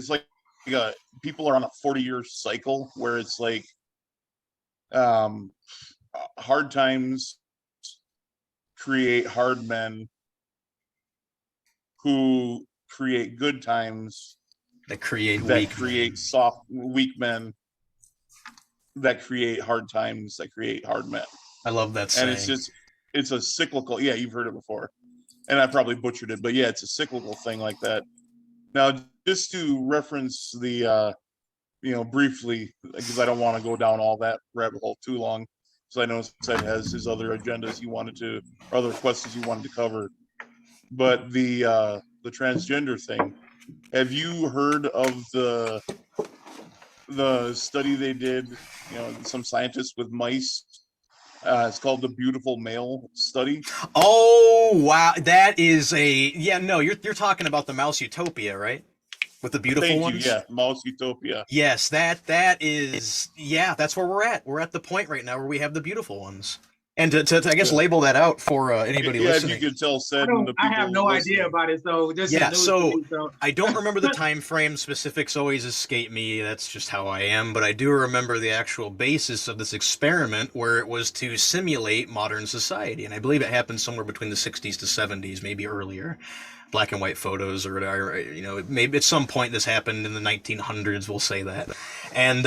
like people are on a 40-year cycle where it's like hard times create hard men who create good times that create that weak create men. soft weak men that create hard times that create hard men. I love that And saying. it's a cyclical, yeah, you've heard it before, and I probably butchered it, but yeah, it's a cyclical thing like that. Now, just to reference the briefly, because I don't want to go down all that rabbit hole too long, because I know Seth has his other agendas he wanted to, or other questions he wanted to cover. But the transgender thing, have you heard of the study they did? Some scientists with mice. It's called the Beautiful Male Study. Oh wow, that is no, you're talking about the Mouse Utopia, right? With the beautiful Thank you. ones? Yeah, Mouse Utopia. Yes, that is, that's where we're at. We're at the point right now where we have the beautiful ones. And to I guess Good. label that out for anybody Yeah, if you listening. could tell Sid and the I people have no idea listening. about it, so this is Yeah, news to so me. So I don't remember the time frame. Specifics always escape me. That's just how I am. But I do remember the actual basis of this experiment, where it was to simulate modern society, and I believe it happened somewhere between the 60s to 70s, maybe earlier. Black and white photos, or whatever. Maybe at some point this happened in the 1900s. We'll say that, and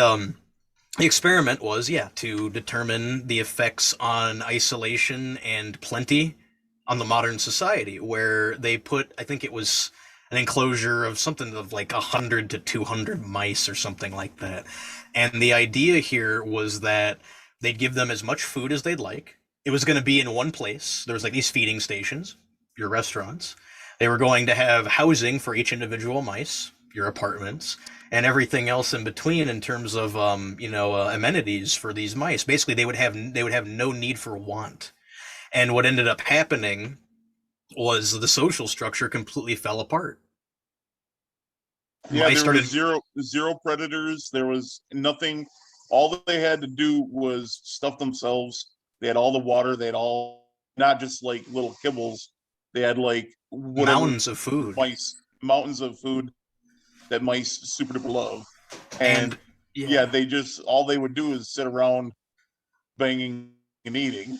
the experiment was, to determine the effects on isolation and plenty on the modern society, where they put, I think it was an enclosure of something of like 100 to 200 mice or something like that. And the idea here was that they'd give them as much food as they'd like. It was going to be in one place. There was like these feeding stations, your restaurants. They were going to have housing for each individual mice, your apartments, and everything else in between in terms of amenities for these mice. Basically, they would have no need for want. And what ended up happening was the social structure completely fell apart. Yeah, Mice there started. was zero predators. There was nothing. All that they had to do was stuff themselves. They had all the water. They had all, not just like little kibbles. They had like whatever Mountains of food. mountains of food that mice super duper love. And And yeah, all they would do is sit around banging and eating,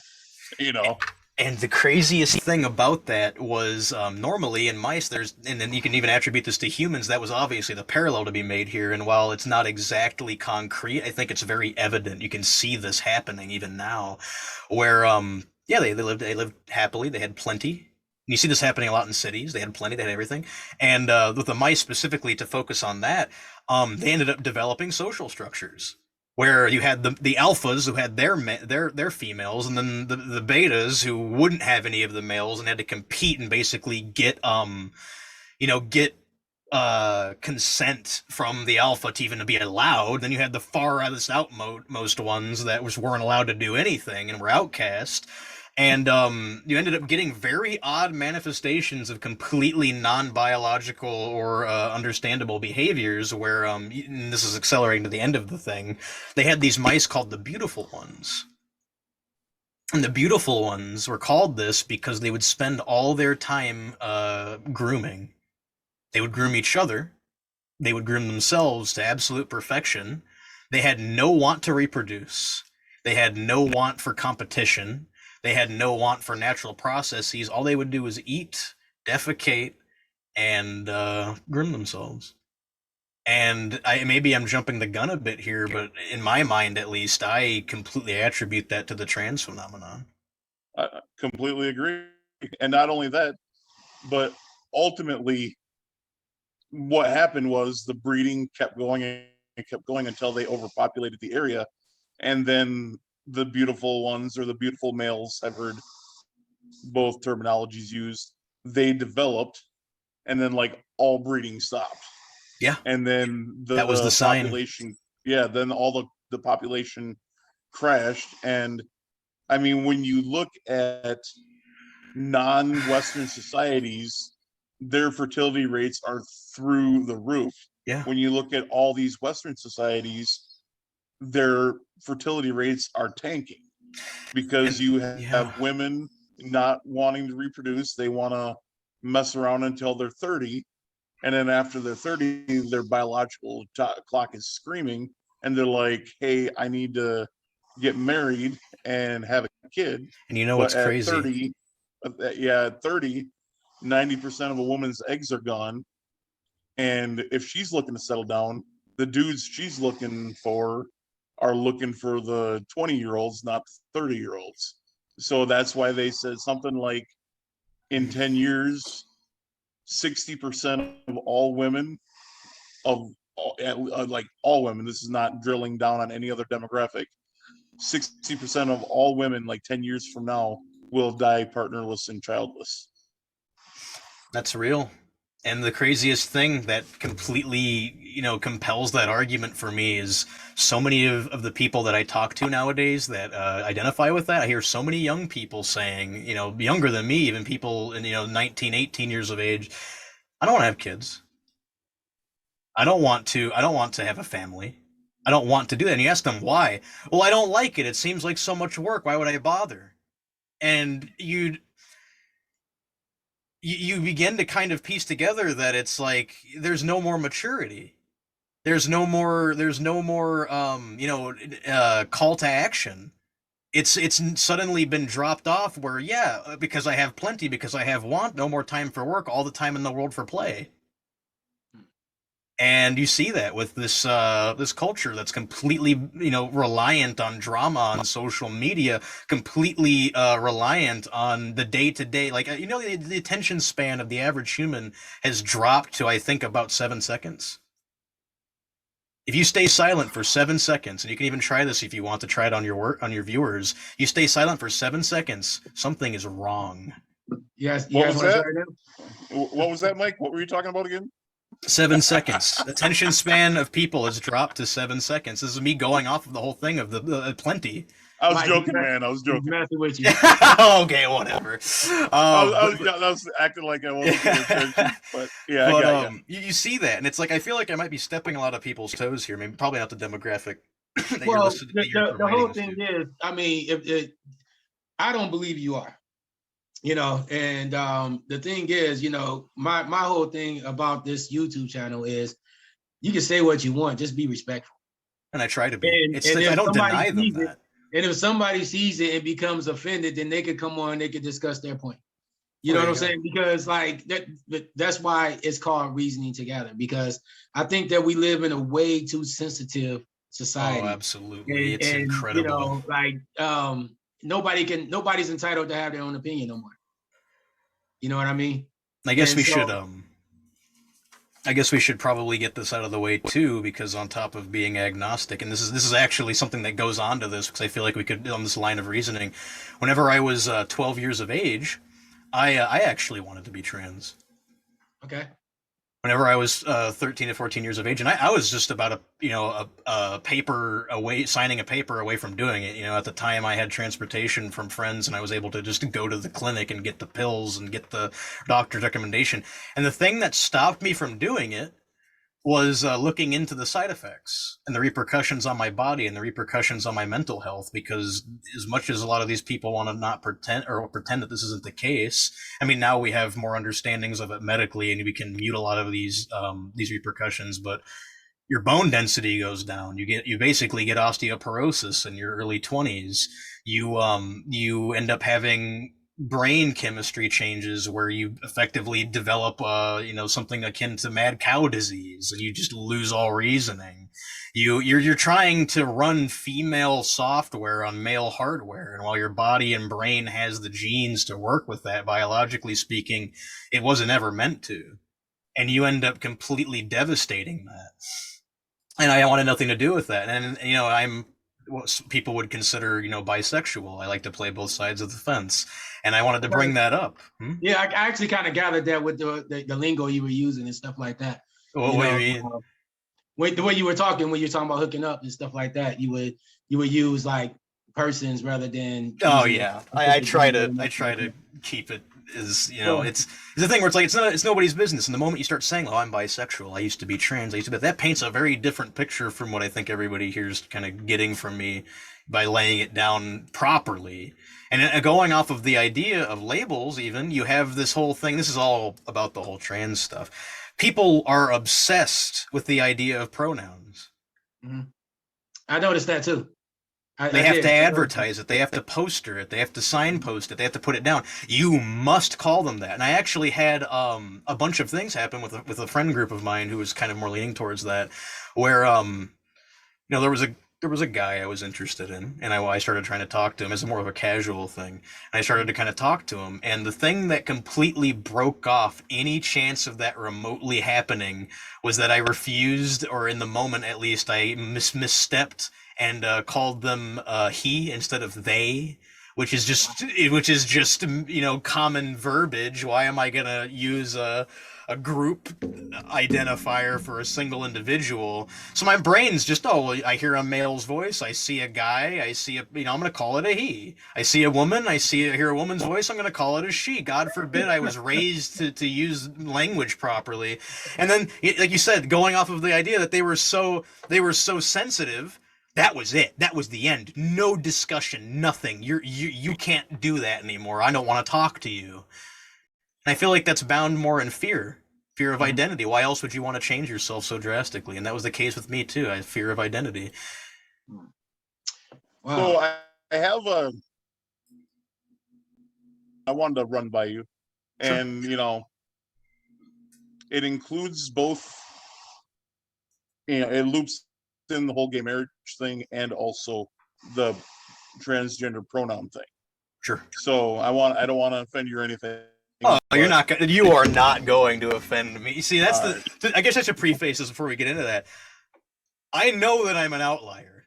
you know. And the craziest thing about that was, normally in mice, and then you can even attribute this to humans, that was obviously the parallel to be made here. And while it's not exactly concrete, I think it's very evident. You can see this happening even now, where, they lived happily, they had plenty. And you see this happening a lot in cities. They had plenty, they had everything. And with the mice specifically, to focus on that, they ended up developing social structures where you had the alphas who had their females, and then the betas who wouldn't have any of the males and had to compete and basically get consent from the alpha to even to be allowed. Then you had the farthest outmost ones that weren't allowed to do anything and were outcast. And you ended up getting very odd manifestations of completely non-biological or understandable behaviors where, and this is accelerating to the end of the thing, they had these mice called the beautiful ones. And the beautiful ones were called this because they would spend all their time grooming. They would groom each other. They would groom themselves to absolute perfection. They had no want to reproduce. They had no want for competition. They had no want for natural processes. All they would do was eat, defecate, and groom themselves. And maybe I'm jumping the gun a bit here, but in my mind, at least, I completely attribute that to the trans phenomenon. I completely agree. And not only that, but ultimately, what happened was the breeding kept going and kept going until they overpopulated the area. And then the beautiful ones, or the beautiful males, I've heard both terminologies used, they developed, and then like all breeding stopped. Yeah. And then that was the sign. population, then all the population crashed. And I mean, when you look at non-Western societies, their fertility rates are through the roof. Yeah. When you look at all these Western societies, their fertility rates are tanking because you have women not wanting to reproduce. They want to mess around until they're 30, and then after they're 30, their biological clock is screaming, and they're like, "Hey, I need to get married and have a kid." And you know But what's at crazy? 30, at 30, 90% of a woman's eggs are gone. And if she's looking to settle down, the dudes she's looking for are looking for the 20-year-olds, not the 30-year-olds. So that's why they said something like in 10 years, 60% of all women like all women, this is not drilling down on any other demographic, 60% of all women like 10 years from now will die partnerless and childless. That's real. And the craziest thing that completely, compels that argument for me is so many of the people that I talk to nowadays that identify with that. I hear so many young people saying, younger than me, even people in, 19, 18 years of age, I don't want to have kids. I don't want to have a family. I don't want to do that. And you ask them why. Well, I don't like it. It seems like so much work. Why would I bother? And you begin to kind of piece together that it's like there's no more maturity. There's no more call to action. It's suddenly been dropped off where, yeah, because I have plenty, because I have want, no more time for work, all the time in the world for play. And you see that with this culture that's completely reliant on drama on social media, completely reliant on the day-to-day, like the attention span of the average human has dropped to, I think, about 7 seconds. If you stay silent for 7 seconds, and you can even try this if you want to try it on your viewers, you stay silent for 7 seconds, something is wrong. Yes. What was that? What was that, Mike? What were you talking about again? 7 seconds. Attention span of people has dropped to 7 seconds. This is me going off of the whole thing of the plenty. I was joking, man. I was joking. Messing with you. Okay, whatever. I was acting like I wasn't paying attention, but yeah, but, I got you see that, and it's like I feel like I might be stepping a lot of people's toes here. Maybe probably not the demographic. That Well, the whole thing is, I mean, I don't believe you are. And the thing is, my whole thing about this YouTube channel is you can say what you want, just be respectful. And I try to be. And I don't deny them that. And if somebody sees it and becomes offended, then they could come on, they could discuss their point. You know what I'm saying? Because like that's why it's called reasoning together, because I think that we live in a way too sensitive society. Oh, absolutely. It's incredible. Nobody's entitled to have their own opinion no more. You know what I mean? I guess we should probably get this out of the way too, because on top of being agnostic, and this is actually something that goes on to this, because I feel like we could, on this line of reasoning, whenever I was 12 years of age, I actually wanted to be trans. Okay. Whenever I was 13 to 14 years of age, and I was just about a paper away, signing a paper away from doing it. At the time I had transportation from friends, and I was able to just go to the clinic and get the pills and get the doctor's recommendation. And the thing that stopped me from doing it was looking into the side effects and the repercussions on my body and the repercussions on my mental health, because as much as a lot of these people want to not pretend that this isn't the case, I mean, now we have more understandings of it medically, and we can mute a lot of these repercussions, but your bone density goes down. You basically get osteoporosis in your early 20s. You end up having brain chemistry changes where you effectively develop something akin to mad cow disease, and you just lose all reasoning. You're trying to run female software on male hardware, and while your body and brain has the genes to work with that, biologically speaking, it wasn't ever meant to, and you end up completely devastating that. And I wanted nothing to do with that. And I'm what people would consider, bisexual. I like to play both sides of the fence, and I wanted to bring that up. Yeah, I actually kind of gathered that with the lingo you were using and stuff like that. What do you mean? The way you were talking when you're talking about hooking up and stuff like that, you would use like persons rather than. Oh yeah, I try to keep it as it's the thing where it's like it's nobody's business. And the moment you start saying, "Oh, I'm bisexual. I used to be trans. that paints a very different picture from what I think everybody here is kind of getting from me by laying it down properly. And going off of the idea of labels, even, you have this whole thing. This is all about the whole trans stuff. People are obsessed with the idea of pronouns. Mhm. I noticed that too. They I have to did. I noticed that. advertise it. They have to poster it. They have to signpost it. They have to put it down. You must call them that. And I actually had a bunch of things happen with a friend group of mine who was kind of more leaning towards that, where there was a guy I was interested in, and I started trying to talk to him as more of a casual thing. And I started to kind of talk to him, and the thing that completely broke off any chance of that remotely happening was that I refused, or in the moment at least, I misstepped and called them he instead of they, which is just common verbiage. Why am I gonna use a group identifier for a single individual? So my brain's just, oh, well, I hear a male's voice, I see a guy, I see a, I'm going to call it a he. I see a woman, hear a woman's voice, I'm going to call it a she. God forbid I was raised to use language properly. And then, like you said, going off of the idea that they were so sensitive, that was it. That was the end. No discussion, nothing. You can't do that anymore. I don't want to talk to you. And I feel like that's bound more in fear of identity. Why else would you want to change yourself so drastically? And that was the case with me too. I had fear of identity. Wow. So I have I wanted to run by you, Sure. and it includes both. It loops in the whole gay marriage thing and also the transgender pronoun thing. Sure. So I don't want to offend you or anything. Oh, but you are not going to offend me. You see, that's All I guess I should preface this before we get into that. I know that I'm an outlier.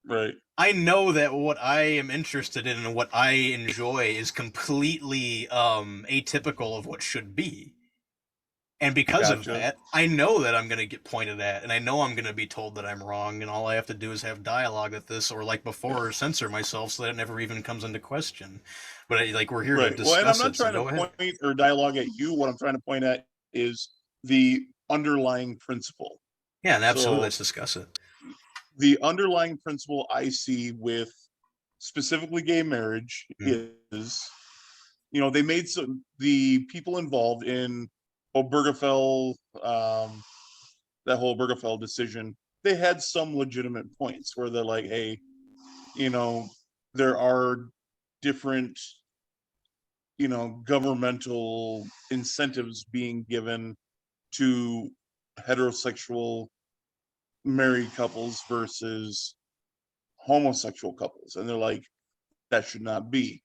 right. I know that what I am interested in and what I enjoy is completely atypical of what should be. And because of Gotcha. that, I know that I'm going to get pointed at, and I know I'm going to be told that I'm wrong, and all I have to do is have dialogue with this, or like before, censor myself so that it never even comes into question. But we're here to Right. discuss Well, and I'm not it, so trying go to ahead. point or dialogue at you. What I'm trying to point at is the underlying principle. Yeah, and absolutely, So let's discuss it. the underlying principle I see with specifically gay marriage is, they made the people involved in Obergefell, that whole Obergefell decision, they had some legitimate points where they're like, hey, there are different, governmental incentives being given to heterosexual married couples versus homosexual couples. And they're like, that should not be.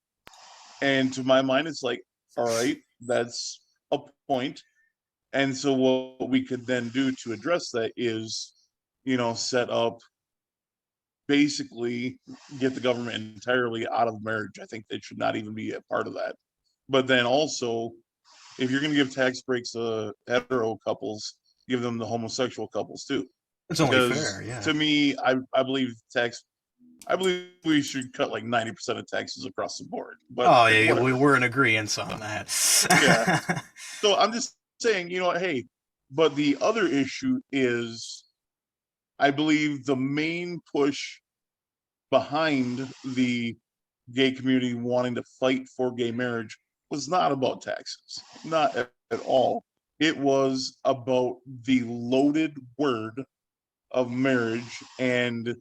And to my mind, it's like, all right, that's a point. And so what we could then do to address that is, set up, basically get the government entirely out of marriage. I think they should not even be a part of that. But then also, if you're going to give tax breaks to hetero couples, give them the homosexual couples too. It's only Because fair, yeah. to me, I believe we should cut like 90% of taxes across the board. But Oh, yeah, whatever. we're in agreement on that. Yeah. So I'm just saying, hey, but the other issue is, I believe the main push behind the gay community wanting to fight for gay marriage was not about taxes, not at all. It was about the loaded word of marriage and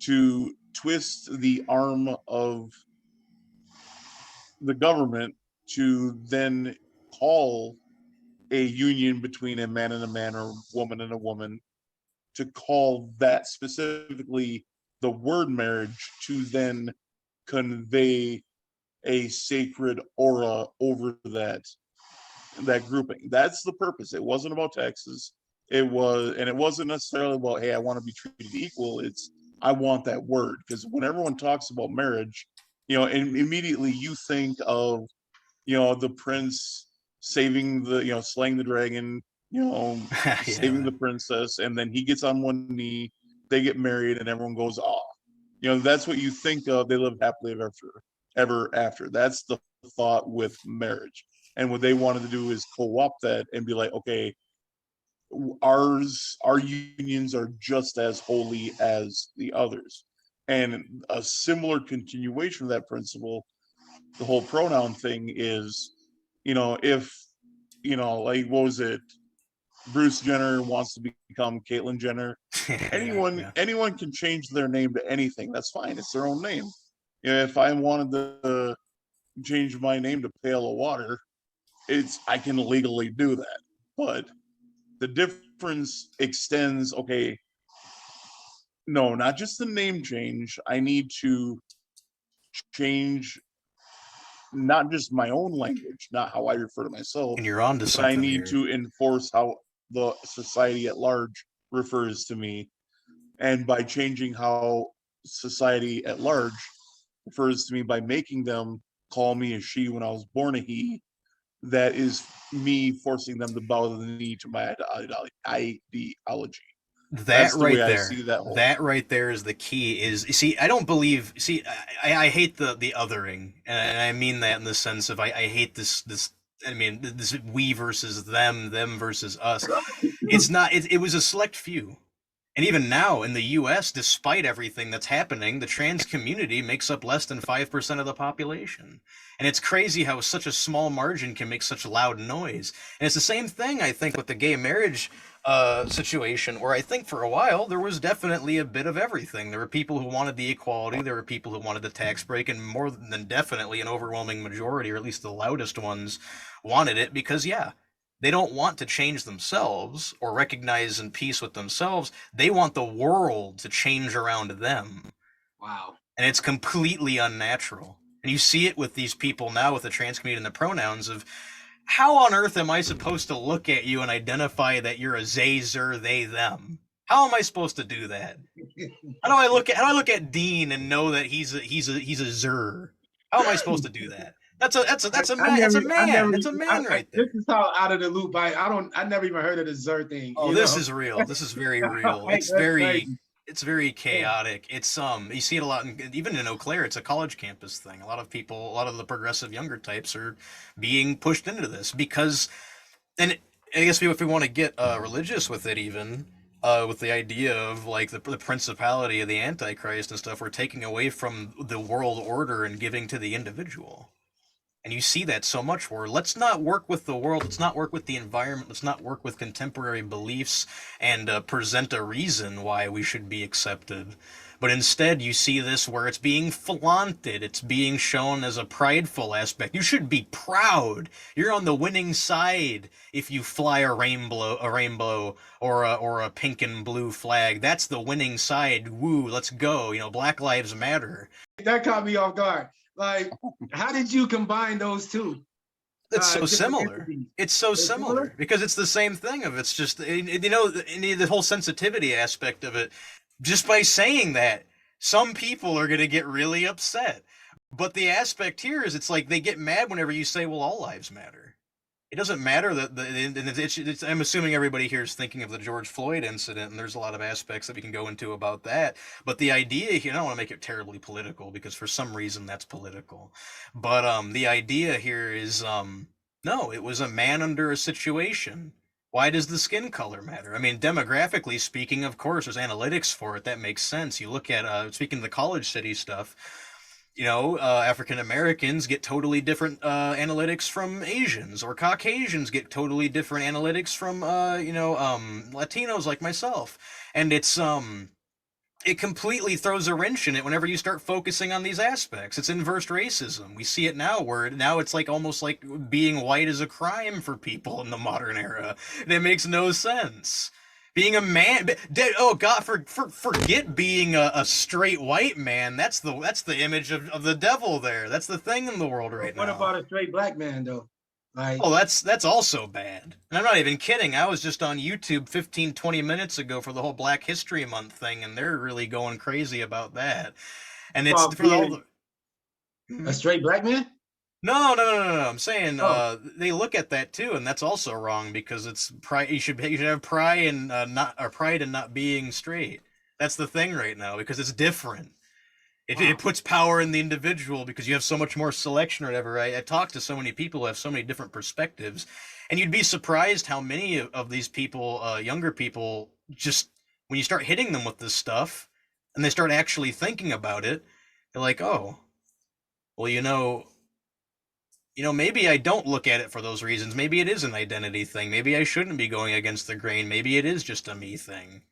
to twist the arm of the government to then call a union between a man and a man or woman and a woman, to call that specifically the word marriage, to then convey a sacred aura over that grouping. That's the purpose. It wasn't about taxes. It wasn't necessarily about, hey, I want to be treated equal. It's, I want that word. Because when everyone talks about marriage, and immediately you think of, the prince saving slaying the dragon, saving Yeah. the princess, and then he gets on one knee, they get married, and everyone goes off. That's what you think of. They live happily ever after. That's the thought with marriage. And what they wanted to do is co-opt that and be like, okay, our unions are just as holy as the others. And a similar continuation of that principle, the whole pronoun thing is, if like what was it? Bruce Jenner wants to become Caitlyn Jenner. Yeah. Anyone can change their name to anything. That's fine. It's their own name. If I wanted to change my name to Pail of Water, I can legally do that. But the difference extends, okay, no, not just the name change. I need to change not just my own language, not how I refer to myself, And you're on to but I something need here. to enforce how the society at large refers to me. And by changing how society at large refers to me by making them call me a she when I was born a he, that is me forcing them to bow the knee to my ideology. That That's the way right I there. see that whole. That right there is the key. Is, you see, I don't believe. See, I hate the othering, and I mean that in the sense of I hate this. I mean, this we versus them versus us. It's not. It was a select few. And even now in the US, despite everything that's happening, the trans community makes up less than 5% of the population. And it's crazy how such a small margin can make such loud noise. And it's the same thing, I think, with the gay marriage situation, where I think for a while there was definitely a bit of everything. There were people who wanted the equality, there were people who wanted the tax break, and more than definitely an overwhelming majority, or at least the loudest ones, wanted it because, yeah, they don't want to change themselves or recognize in peace with themselves. They want the world to change around them. Wow. And it's completely unnatural. And you see it with these people now with the trans community and the pronouns of how on earth am I supposed to look at you and identify that you're a they, zer, they, them? How am I supposed to do that? How do I look at Dean and know that he's a zer? How am I supposed to do that? That's a man. It's a man right there. This is how out of the loop. I never even heard of the Zer thing. Oh, this is real. This is very real. It's very chaotic. It's you see it a lot even in Eau Claire. It's a college campus thing. A lot of the progressive younger types are being pushed into this because, and I guess if we want to get religious with it, even with the idea of like the principality of the Antichrist and stuff, we're taking away from the world order and giving to the individual. And you see that so much where let's not work with the world, let's not work with the environment, let's not work with contemporary beliefs and present a reason why we should be accepted. But instead, you see this where it's being flaunted, it's being shown as a prideful aspect. You should be proud. You're on the winning side if you fly a rainbow, or a pink and blue flag. That's the winning side. Woo, let's go. Black Lives Matter. That caught me off guard. Like, how did you combine those two? It's so similar. It's so similar because it's the same thing. It's just the whole sensitivity aspect of it. Just by saying that, some people are going to get really upset. But the aspect here is it's like they get mad whenever you say, "Well, all lives matter." It doesn't matter that I'm assuming everybody here is thinking of the George Floyd incident, and there's a lot of aspects that we can go into about that. But the idea here, I don't want to make it terribly political because for some reason that's political. But the idea here is, no, it was a man under a situation. Why does the skin color matter? I mean, demographically speaking, of course, there's analytics for it. That makes sense. You look at, speaking of the college city stuff, African Americans get totally different analytics from Asians, or Caucasians get totally different analytics from Latinos like myself, and it completely throws a wrench in it whenever you start focusing on these aspects. It's inverse racism. We see it now, where now it's like almost like being white is a crime for people in the modern era. And it makes no sense. Being a man, oh God, forget being a straight white man. That's the image of the devil there. That's the thing in the world right now. What about a straight black man though? Like, oh, that's also bad. And I'm not even kidding. I was just on YouTube 15-20 minutes ago for the whole Black History Month thing, and they're really going crazy about that. And it's for all a straight black man? No. I'm saying they look at that too, and that's also wrong because it's pride. You should have pride and pride in not being straight. That's the thing right now because it's different. It puts power in the individual because you have so much more selection or whatever. I talk to so many people who have so many different perspectives, and you'd be surprised how many of these people, younger people, just when you start hitting them with this stuff and they start actually thinking about it, they're like, oh, well, maybe I don't look at it for those reasons. Maybe it is an identity thing. Maybe I shouldn't be going against the grain. Maybe it is just a me thing.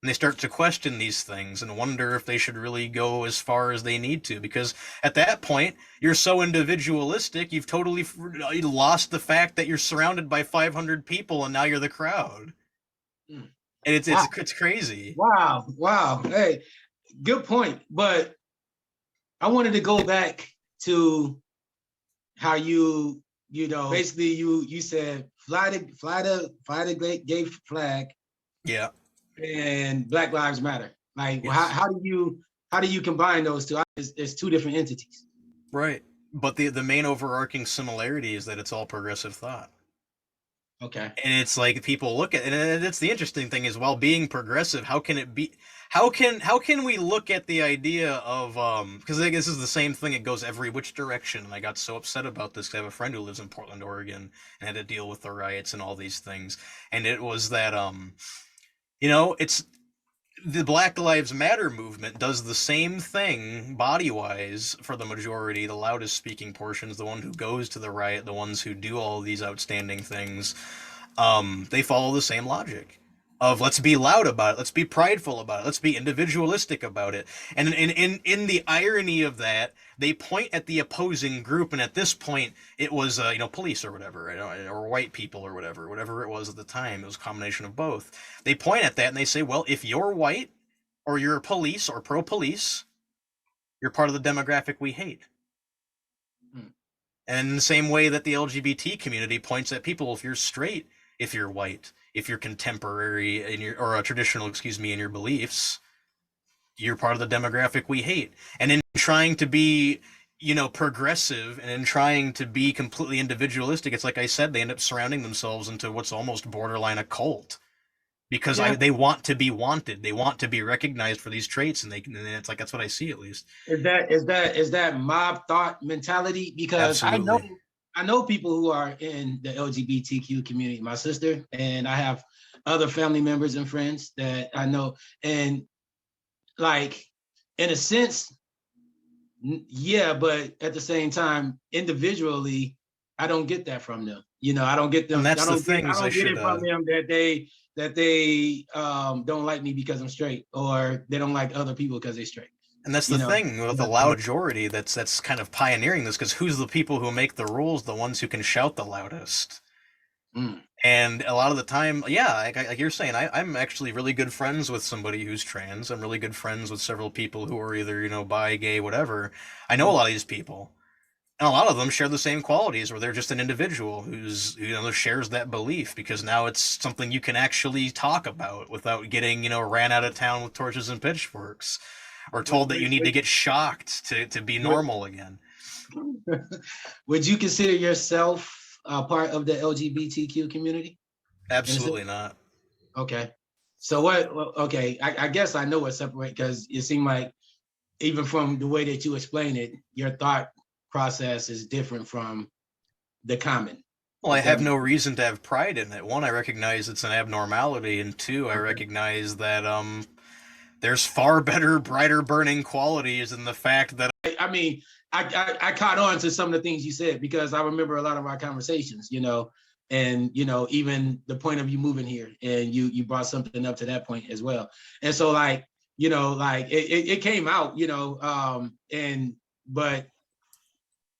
And they start to question these things and wonder if they should really go as far as they need to, because at that point you're so individualistic, you've totally lost the fact that you're surrounded by 500 people and now you're the crowd. And it's crazy. Wow. Hey, good point. But I wanted to go back to how you basically you said fly the gay flag. Yeah. And Black Lives Matter. Like, yes. how do you combine those two? It's two different entities. Right. But the main overarching similarity is that it's all progressive thought. Okay. And it's like people look at it, and it's the interesting thing is, while being progressive, how can it be? How can we look at the idea of because I guess this is the same thing. It goes every which direction, and I got so upset about this because I have a friend who lives in Portland, Oregon, and had to deal with the riots and all these things. And it was that it's the Black Lives Matter movement does the same thing body-wise for the majority, the loudest speaking portions, the one who goes to the riot, the ones who do all these outstanding things. They follow the same logic of let's be loud about it, let's be prideful about it, let's be individualistic about it. And in the irony of that, they point at the opposing group, and at this point it was police or whatever, or white people or whatever it was at the time. It was a combination of both. They point at that and they say, well, if you're white or you're police or pro-police, you're part of the demographic we hate. And in the same way that the LGBT community points at people, if you're straight, if you're white, if you're contemporary or traditional, in your beliefs, you're part of the demographic we hate. And in trying to be, progressive and in trying to be completely individualistic, it's like I said, they end up surrounding themselves into what's almost borderline a cult, because they want to be wanted, they want to be recognized for these traits, and it's like that's what I see, at least. Is that mob thought mentality? Because absolutely. I know people who are in the LGBTQ community, my sister, and I have other family members and friends that I know. And like, in a sense, yeah, but at the same time, individually, I don't get that from them. I don't get them. And that's the thing. I don't get it from them that they don't like me because I'm straight, or they don't like other people because they're straight. And that's the thing with the loud majority that's kind of pioneering this, because who's the people who make the rules? The ones who can shout the loudest. And a lot of the time, like you're saying, I'm actually really good friends with somebody who's trans. I'm really good friends with several people who are either, bi, gay, whatever. I know a lot of these people. And a lot of them share the same qualities, where they're just an individual who's, shares that belief, because now it's something you can actually talk about without getting, ran out of town with torches and pitchforks, or told that you need to get shocked to be normal again. Would you consider yourself part of the LGBTQ community? Absolutely not. Okay. So what? Okay, I guess I know what separates, because it seemed like even from the way that you explain it, your thought process is different from the common. Well, I have no reason to have pride in it. One, I recognize it's an abnormality, and two, I recognize that there's far better, brighter burning qualities in the fact that I caught on to some of the things you said, because I remember a lot of our conversations, and even the point of you moving here, and you brought something up to that point as well. And so it came out,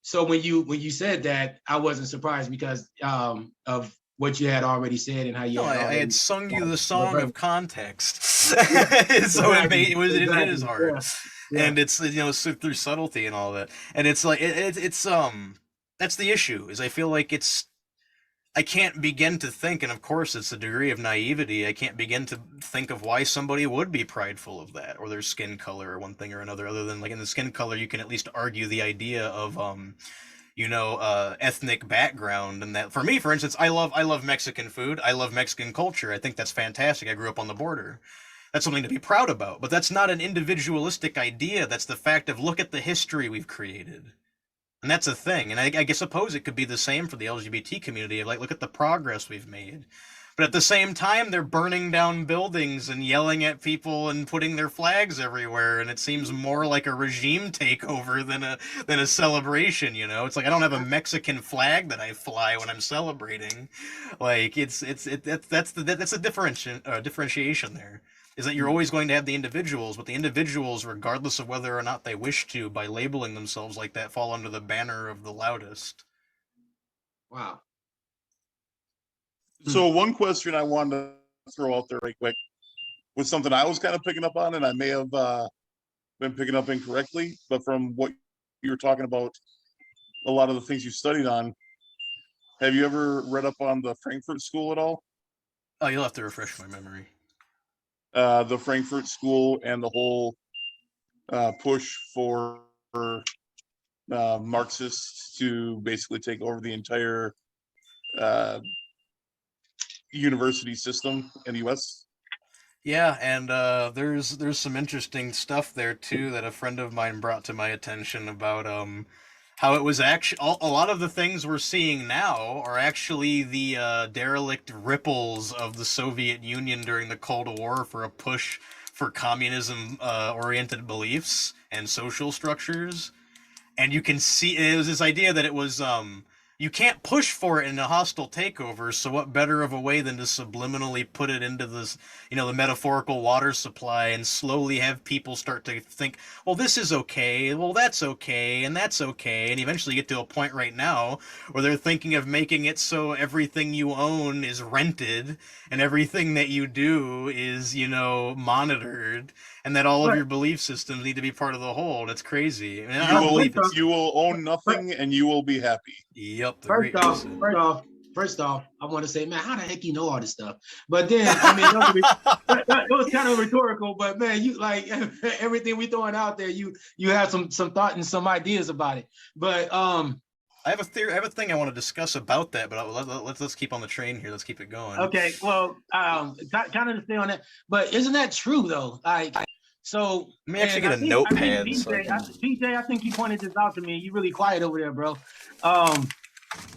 so when you said that, I wasn't surprised, because of what you had already said and how you I had sung you the song of context. So it is hard. Yeah. And it's through subtlety and all that. And it's like it's that's the issue, is I feel like I can't begin to think, and of course it's a degree of naivety, I can't begin to think of why somebody would be prideful of that, or their skin color, or one thing or another, other than, like, in the skin color you can at least argue the idea of ethnic background. And that, for me, for instance, I love Mexican food, I love Mexican culture, I think that's fantastic, I grew up on the border. That's something to be proud about, but that's not an individualistic idea. That's the fact of, look at the history we've created. And that's a thing. And I suppose it could be the same for the LGBT community. Like, look at the progress we've made. But at the same time, they're burning down buildings and yelling at people and putting their flags everywhere, and it seems more like a regime takeover than a celebration. You know, it's like I don't have a Mexican flag that I fly when I'm celebrating. Like that's the differentiation there. Is that you're always going to have the individuals, but the individuals, regardless of whether or not they wish to, by labeling themselves like that, fall under the banner of the loudest. Wow. So one question I wanted to throw out there right quick was something I was kind of picking up on, and I may have been picking up incorrectly, but from what you were talking about, a lot of the things you studied on, have you ever read up on the Frankfurt School at all? Oh, you'll have to refresh my memory. The Frankfurt School and the whole push for Marxists to basically take over the entire university system in the U.S. Yeah, and there's some interesting stuff there too that a friend of mine brought to my attention about how it was actually a lot of the things we're seeing now are actually the derelict ripples of the Soviet Union during the Cold War for a push for communism oriented beliefs and social structures. And you can see it was this idea that it was you can't push for it in a hostile takeover, so what better of a way than to subliminally put it into this, the metaphorical water supply and slowly have people start to think, well, this is okay, well, that's okay, and that's okay, and eventually get to a point right now where they're thinking of making it so everything you own is rented and everything that you do is, monitored, and that all of your belief systems need to be part of the whole. And it's crazy. I mean, I don't believe it. You will own nothing and you will be happy. Yep. First off, I want to say, man, how the heck you know all this stuff? But then, I mean, that was kind of rhetorical. But man, you like everything we throwing out there. You have some thought and some ideas about it. But I have a theory. I have a thing I want to discuss about that. But let's keep on the train here. Let's keep it going. Okay. Well, kind of to stay on that. But isn't that true though? So let me actually get a notepad. PJ, I think you pointed this out to me. You really quiet over there, bro.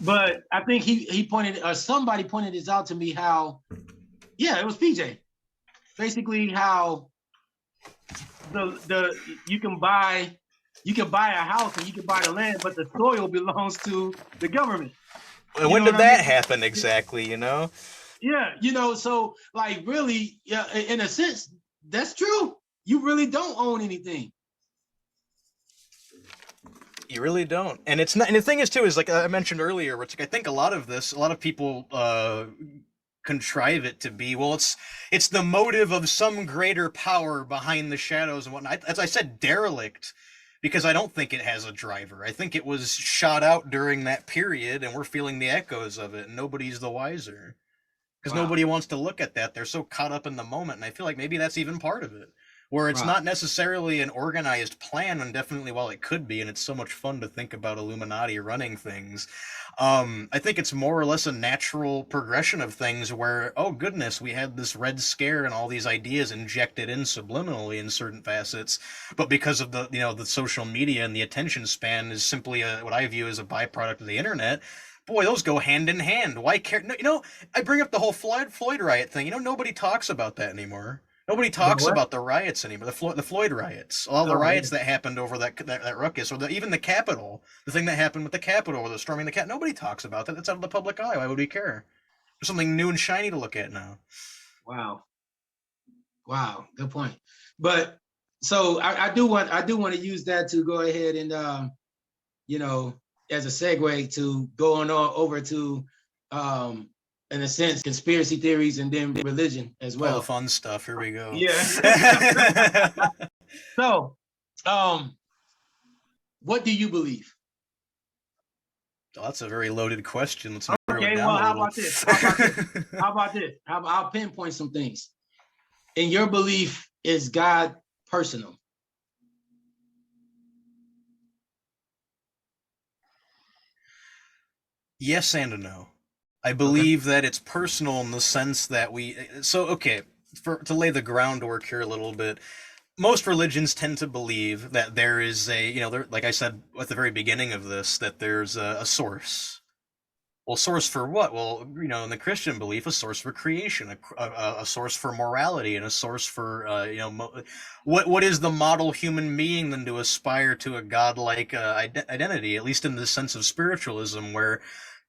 But I think he pointed, or somebody pointed this out to me. How, it was PJ. Basically, how you can buy a house and you can buy the land, but the soil belongs to the government. When did that happen exactly? Yeah, so like really, in a sense, that's true. You really don't own anything. You really don't. And it's not. And the thing is too is like I mentioned earlier, it's like I think a lot of people contrive it to be, well, it's the motive of some greater power behind the shadows and whatnot. As I said, derelict, because I don't think it has a driver. I think it was shot out during that period, and we're feeling the echoes of it, and nobody's the wiser. Because nobody wants to look at that. They're so caught up in the moment, and I feel like maybe that's even part of it. Where it's not necessarily an organized plan, and definitely while it could be, and it's so much fun to think about Illuminati running things, I think it's more or less a natural progression of things where, oh goodness, we had this Red Scare and all these ideas injected in subliminally in certain facets, but because of the social media and the attention span is simply what I view as a byproduct of the internet. Boy, those go hand in hand. Why care? I bring up the whole Floyd riot thing. Nobody talks about that anymore. Nobody talks about the riots anymore. The Floyd riots, all the riots that happened over that ruckus, or even the Capitol, the thing that happened with the Capitol, or the storming the Capitol. Nobody talks about that. That's out of the public eye. Why would we care? There's something new and shiny to look at now. Wow, good point. But so I do want to use that to go ahead and as a segue to go on over to in a sense, conspiracy theories and then religion as well. All the fun stuff. Here we go. Yeah. So, what do you believe? Oh, that's a very loaded question. Let's okay, well, how about this? How about this? I'll pinpoint some things. In your belief, is God personal? Yes and no. I believe that it's personal in the sense that to lay the groundwork here a little bit, most religions tend to believe that there is like I said at the very beginning of this, that there's a source, Well, source for what? Well, in the Christian belief, a source for creation, a source for morality, and a source for, what is the model human being than to aspire to a godlike identity, at least in the sense of spiritualism, where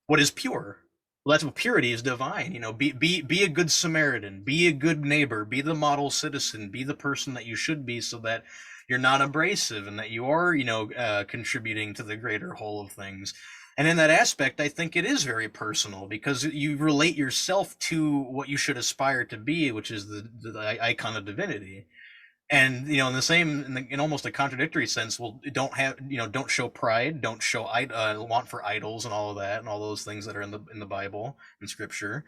what is pure? Well, that's what purity is divine. Be a good Samaritan, be a good neighbor, be the model citizen, be the person that you should be, so that you're not abrasive and that you are, contributing to the greater whole of things. And in that aspect, I think it is very personal because you relate yourself to what you should aspire to be, which is the icon of divinity. And in the same, in almost a contradictory sense, well, don't show pride, don't show want for idols and all of that, and all those things that are in the Bible and Scripture.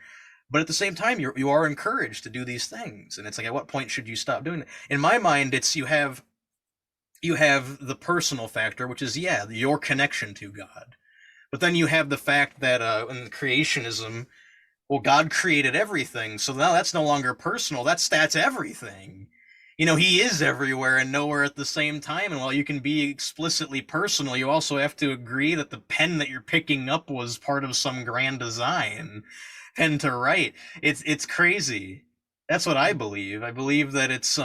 But at the same time, you are encouraged to do these things, and it's like, at what point should you stop doing it? In my mind, it's you have the personal factor, which is your connection to God. But then you have the fact that in creationism, well, God created everything, so now that's no longer personal. That's everything. He is everywhere and nowhere at the same time. And while you can be explicitly personal, you also have to agree that the pen that you're picking up was part of some grand design. Pen to write. It's crazy. That's what I believe. I believe that it's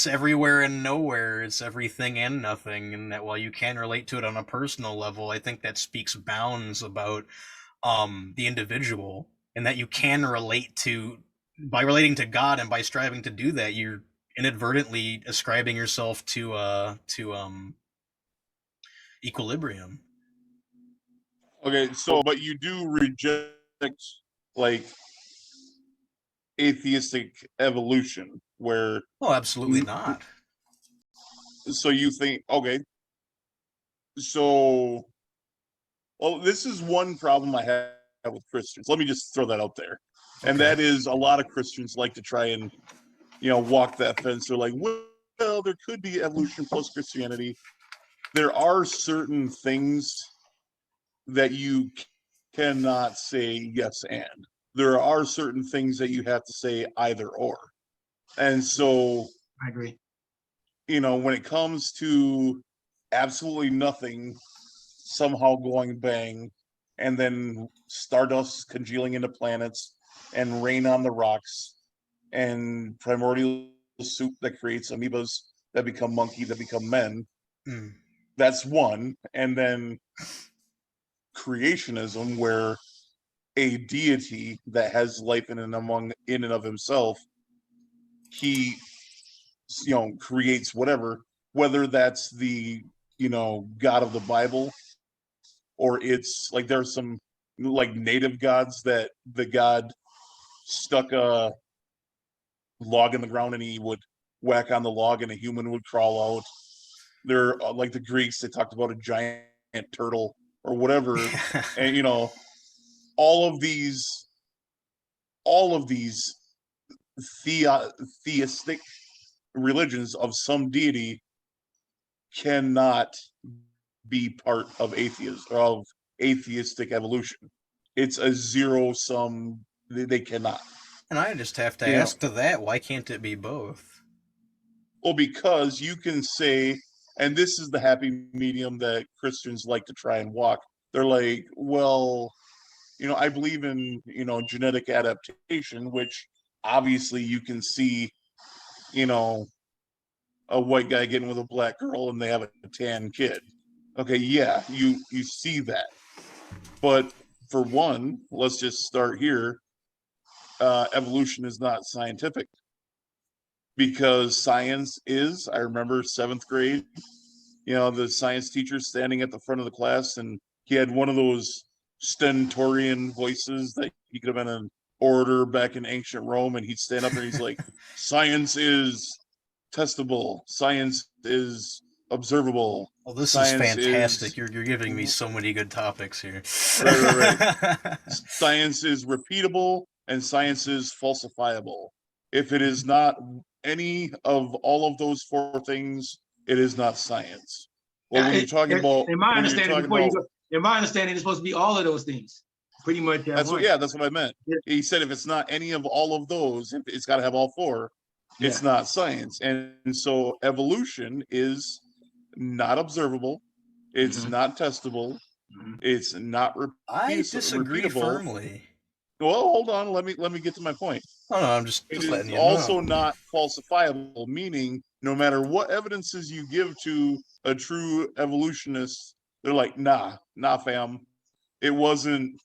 everywhere and nowhere. It's everything and nothing. And that while you can relate to it on a personal level, I think that speaks bounds about the individual, and that you can relate to, by relating to God and by striving to do that, you're inadvertently ascribing yourself to equilibrium. Okay, so but you do reject like atheistic evolution, where Oh, absolutely not. so you think, okay, so well, this is one problem I have with Christians. Let me just throw that out there. And Okay. that is, a lot of Christians like to try and walk that fence. They're like, well, there could be evolution plus Christianity. There are certain things that you cannot say yes and. There are certain things that you have to say either or. And so, I agree. when it comes to absolutely nothing somehow going bang, and then stardust congealing into planets and rain on the rocks and primordial soup that creates amoebas that become monkey, that become men. Mm. That's one. And then creationism, where a deity that has life in and of himself, he creates whatever, whether that's the God of the Bible, or it's like there's some like native gods that the god stuck a log in the ground and he would whack on the log and a human would crawl out. They're like the Greeks, they talked about a giant turtle or whatever. And all of these theistic religions of some deity cannot be part of atheism, or of atheistic evolution. It's a zero sum. They cannot. And I just have to You know, ask to that, why can't it be both? well, because you can say, and this is the happy medium that Christians like to try and walk. They're like, well, I believe in, genetic adaptation, which obviously you can see, a white guy getting with a black girl and they have a tan kid. Okay, yeah, you see that. But for one, let's just start here. Evolution is not scientific, because science is, I remember 7th grade, the science teacher standing at the front of the class, and he had one of those stentorian voices that he could have been an orator back in ancient Rome, and he'd stand up there and he's like, science is testable, science is observable. Well, this Science is fantastic. is You're giving me so many good topics here. right. Science is repeatable and science is falsifiable. If it is not any of all of those 4 things, it is not science. Well, when you're talking about, in my understanding, it's supposed to be all of those things, pretty much. That's what I meant. Yeah. He said if it's not any of all of those, it's got to have all 4. It's not science. And so evolution is not observable. It's not testable. It's not I disagree repeatable. firmly. Well, hold on. Let me get to my point. Oh no, I'm just It letting is you also know. not falsifiable, meaning no matter what evidences you give to a true evolutionist, they're like, nah, fam. It wasn't,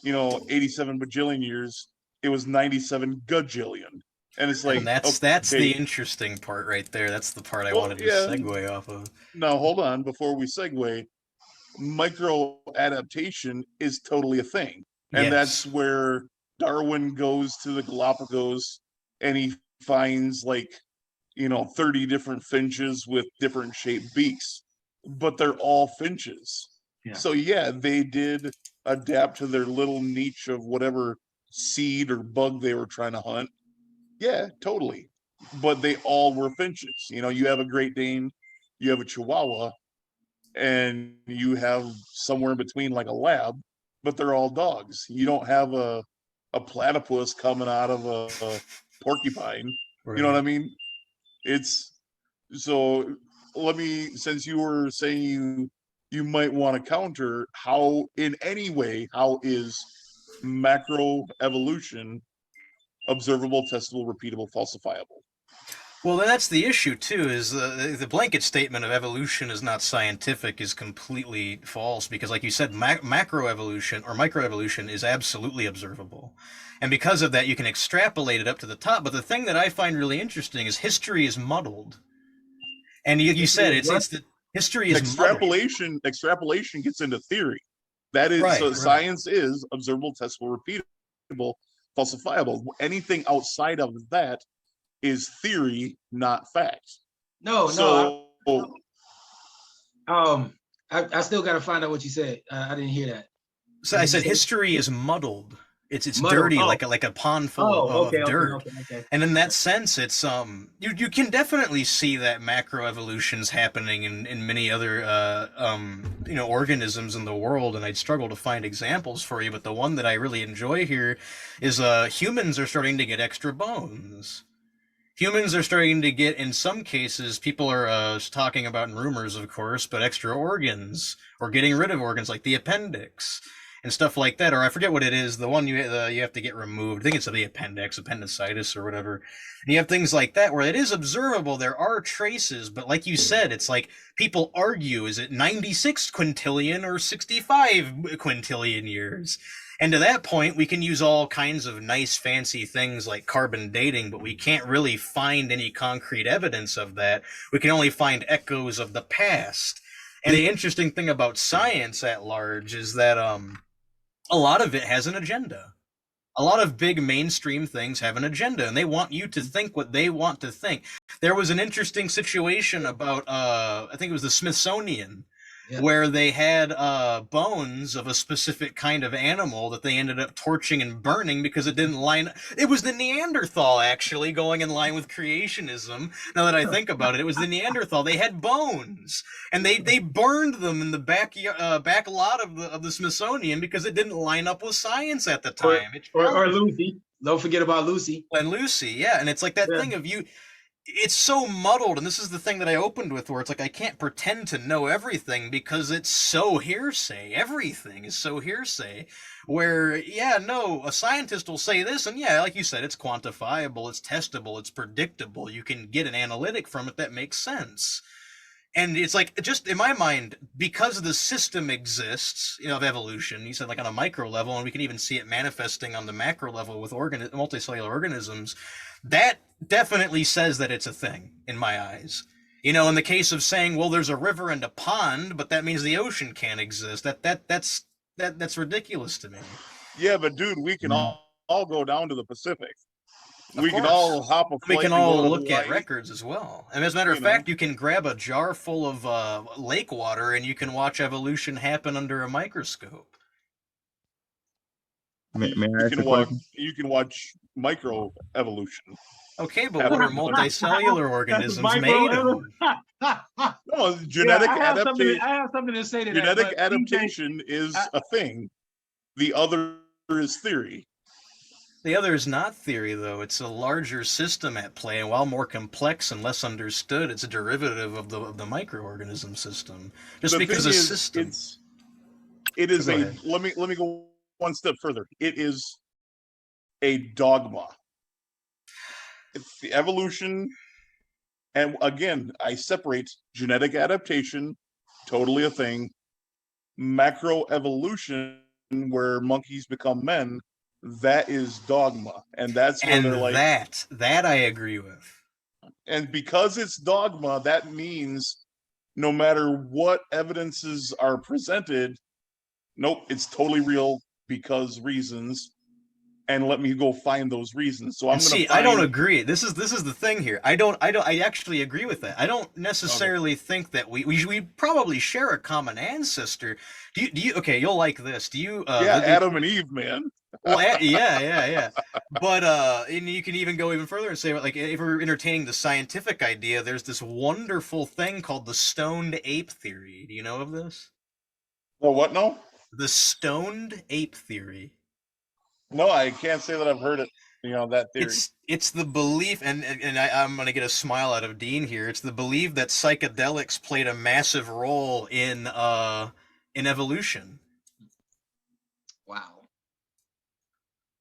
87 bajillion years. It was 97 gajillion. And it's like, And that's the okay, interesting part right there. That's the part I well, wanted to yeah. segue off of. Now, hold on. Before we segue, micro adaptation is totally a thing. And Yes. that's where Darwin goes to the Galapagos and he finds 30 different finches with different shaped beaks, but they're all finches. Yeah. So yeah, they did adapt to their little niche of whatever seed or bug they were trying to hunt. Yeah, totally. But they all were finches. You have a Great Dane, you have a Chihuahua, and you have somewhere in between like a lab, but they're all dogs. You don't have a platypus coming out of a porcupine. Right. You know what I mean? It's so since you were saying you might want to counter, how in any way, how is macro evolution observable, testable, repeatable, falsifiable? Well, that's the issue too. Is the blanket statement of evolution is not scientific is completely false because, like you said, macroevolution or microevolution is absolutely observable, and because of that, you can extrapolate it up to the top. But the thing that I find really interesting is history is muddled, and you said it's the history is extrapolation gets into theory. That is right. Science is observable, testable, repeatable, falsifiable. Anything outside of that is theory, not fact. No. I still got to find out what you said. I didn't hear that. So I said history is muddled. It's Muddled. dirty, like a pond full of dirt. Okay. And in that sense, it's you can definitely see that macroevolution's happening in many other organisms in the world, and I'd struggle to find examples for you, but the one that I really enjoy here is humans are starting to get extra bones. Humans are starting to get, in some cases, people are talking about in rumors, of course, but extra organs or getting rid of organs like the appendix and stuff like that. Or I forget what it is, the one you have to get removed. I think it's the appendicitis or whatever. And you have things like that where it is observable. There are traces, but like you said, it's like people argue, is it 96 quintillion or 65 quintillion years? And to that point, we can use all kinds of nice, fancy things like carbon dating, but we can't really find any concrete evidence of that. We can only find echoes of the past. And the interesting thing about science at large is that a lot of it has an agenda. A lot of big mainstream things have an agenda, and they want you to think what they want to think. There was an interesting situation about, I think it was the Smithsonian, where they had bones of a specific kind of animal that they ended up torching and burning because it didn't line. It was the Neanderthal, actually, going in line with creationism. Now that I think about it, it was the Neanderthal. They had bones, and they burned them in the back lot of the Smithsonian because it didn't line up with science at the time. Or Lucy. Don't forget about Lucy. And Lucy, yeah. And it's like that thing of it's so muddled, and this is the thing that I opened with, where it's like I can't pretend to know everything because it's so hearsay. Everything is so hearsay. Where, a scientist will say this, and like you said, it's quantifiable, it's testable, it's predictable. You can get an analytic from it that makes sense. And it's like, just in my mind, because the system exists, of evolution, you said like on a micro level, and we can even see it manifesting on the macro level with multicellular organisms, that definitely says that it's a thing in my eyes. In the case of saying, well, there's a river and a pond, but that means the ocean can't exist. That's ridiculous to me. Yeah, but dude, we can all go down to the Pacific. We can all hop a flight. We can all look at records as well. And as a matter of fact, you can grab a jar full of lake water and you can watch evolution happen under a microscope. You can watch micro evolution. Okay, but what are multicellular organisms made of? No, genetic adaptation. I have something to say to genetic that. Adaptation is a thing. The other is theory. The other is not theory, though. It's a larger system at play, and while more complex and less understood, it's a derivative of the microorganism system. Just because a system. It is Go a ahead. let me go one step further. It is a dogma. It's the evolution, and again, I separate genetic adaptation, totally a thing, macroevolution, where monkeys become men, that is dogma. And that's where they're And like, that I agree with. and because it's dogma, that means no matter what evidences are presented, nope, it's totally real because reasons. And let me go find those reasons. So I'm And going to see, I don't find. agree. This is the thing here. I actually agree with that. I don't necessarily think that we probably share a common ancestor. Do you okay, you'll like this. Do you Yeah, live in Adam and Eve, man. well, yeah. But and you can even go even further and say, like, if we're entertaining the scientific idea, there's this wonderful thing called the Stoned Ape Theory. Do you know of this? Well, what? No, The Stoned Ape Theory. no, I can't say that I've heard it. That theory. It's the belief, and I'm gonna get a smile out of Dean here. It's the belief that psychedelics played a massive role in evolution. Wow.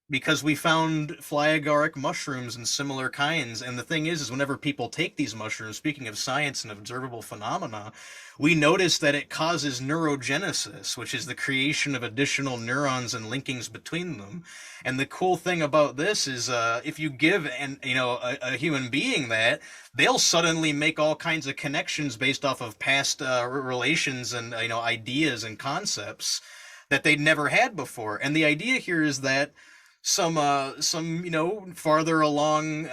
Because we found flyagaric mushrooms and similar kinds, and the thing is whenever people take these mushrooms, speaking of science and observable phenomena, we notice that it causes neurogenesis, which is the creation of additional neurons and linkings between them. And the cool thing about this is if you give a human being that, they'll suddenly make all kinds of connections based off of past relations and ideas and concepts that they'd never had before. And the idea here is that some farther along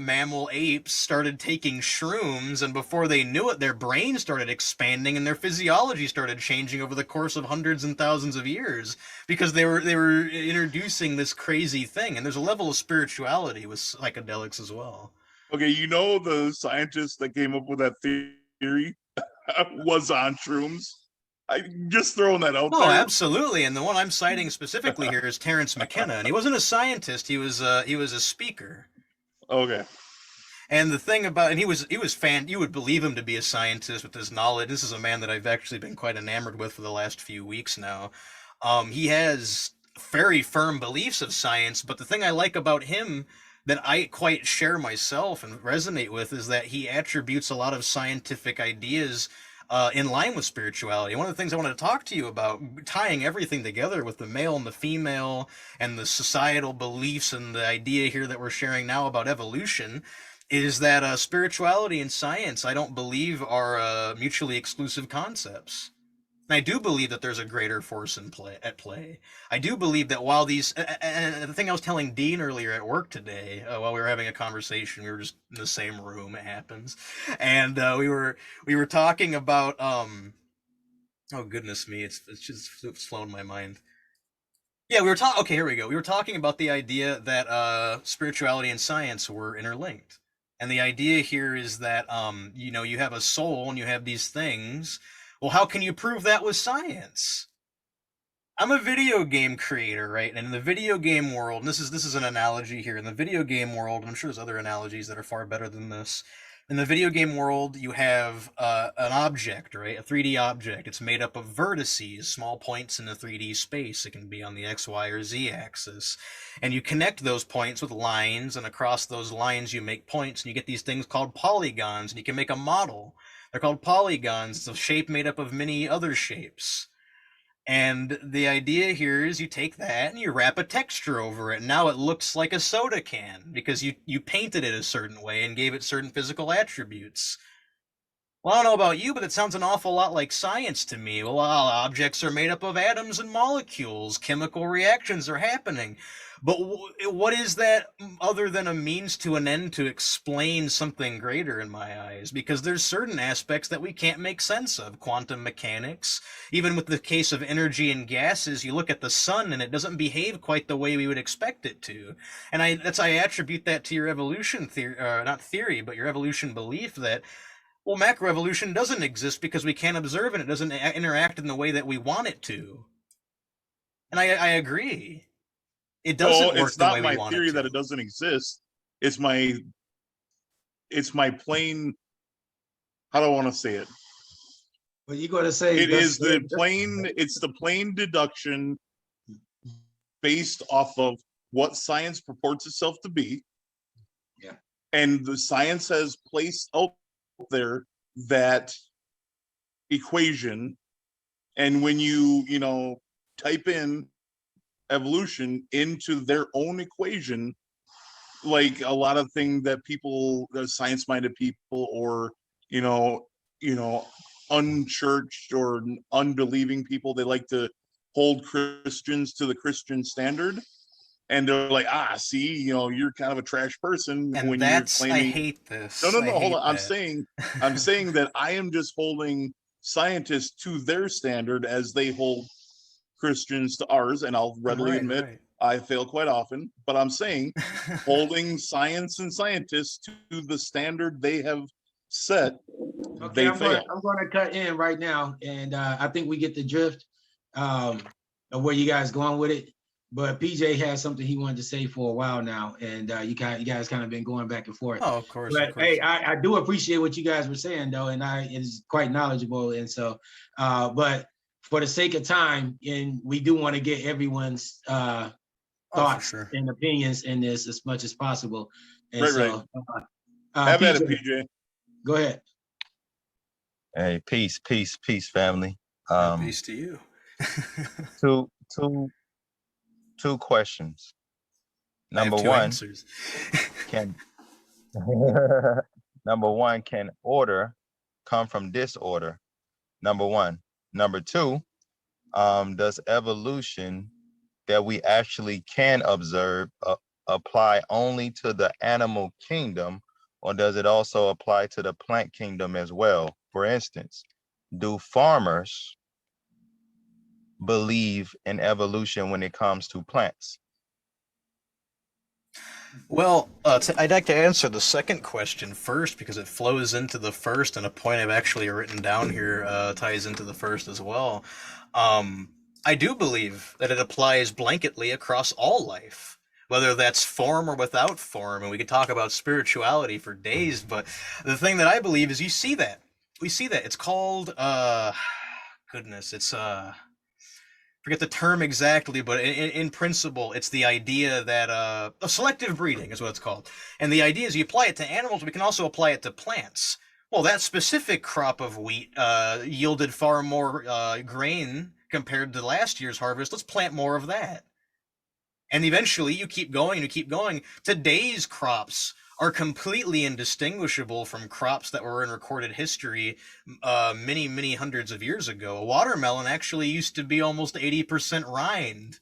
mammal apes started taking shrooms, and before they knew it, their brains started expanding and their physiology started changing over the course of hundreds and thousands of years because they were introducing this crazy thing. And there's a level of spirituality with psychedelics as well. Okay, the scientist that came up with that theory was on shrooms. I'm just throwing that out Oh, there. absolutely. And the one I'm citing specifically here is Terence McKenna, and he wasn't a scientist. He was a speaker. Okay. And the thing about, and he was you would believe him to be a scientist with his knowledge. This is a man that I've actually been quite enamored with for the last few weeks now. He has very firm beliefs of science, but the thing I like about him that I quite share myself and resonate with is that he attributes a lot of scientific ideas in line with spirituality. One of the things I wanted to talk to you about, tying everything together with the male and the female and the societal beliefs and the idea here that we're sharing now about evolution, is that spirituality and science, I don't believe, are mutually exclusive concepts. And I do believe that there's a greater force at play. I do believe that while these, and the thing I was telling Dean earlier at work today, while we were having a conversation, we were just in the same room. It happens, and we were talking about oh goodness me, it's just flown my mind. Yeah, we were talking. Okay, here we go. We were talking about the idea that spirituality and science were interlinked, and the idea here is that you have a soul and you have these things. Well, how can you prove that with science? I'm a video game creator, right? And in the video game world, and this is an analogy here. In the video game world, and I'm sure there's other analogies that are far better than this. In the video game world, you have an object, right? A 3D object. It's made up of vertices, small points in the 3D space. It can be on the X, Y, or Z axis. And you connect those points with lines, and across those lines you make points, and you get these things called polygons, and you can make a model. They're called polygons. It's a shape made up of many other shapes. And the idea here is you take that and you wrap a texture over it. Now it looks like a soda can because you painted it a certain way and gave it certain physical attributes. Well, I don't know about you, but it sounds an awful lot like science to me. Well, objects are made up of atoms and molecules. Chemical reactions are happening. But what is that other than a means to an end to explain something greater in my eyes? Because there's certain aspects that we can't make sense of. Quantum mechanics. Even with the case of energy and gases, you look at the sun and it doesn't behave quite the way we would expect it to. And I attribute that to your evolution theory, not theory, but your evolution belief that, well, macroevolution doesn't exist because we can't observe it. It doesn't interact in the way that we want it to. And I agree. It doesn't work it's the not way my we want theory it to. that it doesn't exist. It's my plain, how do I want to say it? Well, you're going to say It is it's the plain deduction based off of what science purports itself to be. Yeah. And the science has placed out there that equation. And when you type in evolution into their own equation, like a lot of things that people, the science-minded people, or unchurched or unbelieving people, they like to hold Christians to the Christian standard, and they're like, see, you're kind of a trash person And when you're I claiming. hate this. No, I hold hate on. I'm that. saying that I am just holding scientists to their standard as they hold Christians to ours, and I'll readily admit I fail quite often, but I'm saying holding science and scientists to the standard they have set, Okay, they fail. I'm going to cut in right now, and I think we get the drift of where you guys going with it. But PJ has something he wanted to say for a while now, and you guys kind of been going back and forth. Oh, of course. But hey, I do appreciate what you guys were saying though, and it is quite knowledgeable. And so, but for the sake of time, and we do want to get everyone's thoughts and opinions in this as much as possible. And so, have at it, PJ. Go ahead. Hey, peace, family. Peace to you. Two questions. Number one, can order come from disorder? Number one. Number two, does evolution that we actually can observe apply only to the animal kingdom, or does it also apply to the plant kingdom as well? For instance, do farmers believe in evolution when it comes to plants? Well, I'd like to answer the second question first because it flows into the first, and a point I've actually written down here ties into the first as well. I do believe that it applies blanketly across all life, whether that's form or without form, and we could talk about spirituality for days, but the thing that I believe is we see that. It's called, forget the term exactly, but in principle, it's the idea that selective breeding is what it's called. And the idea is you apply it to animals, but we can also apply it to plants. Well, that specific crop of wheat yielded far more grain compared to last year's harvest. Let's plant more of that. And eventually you keep going. Today's crops are completely indistinguishable from crops that were in recorded history many hundreds of years ago. A watermelon actually used to be almost 80% rind,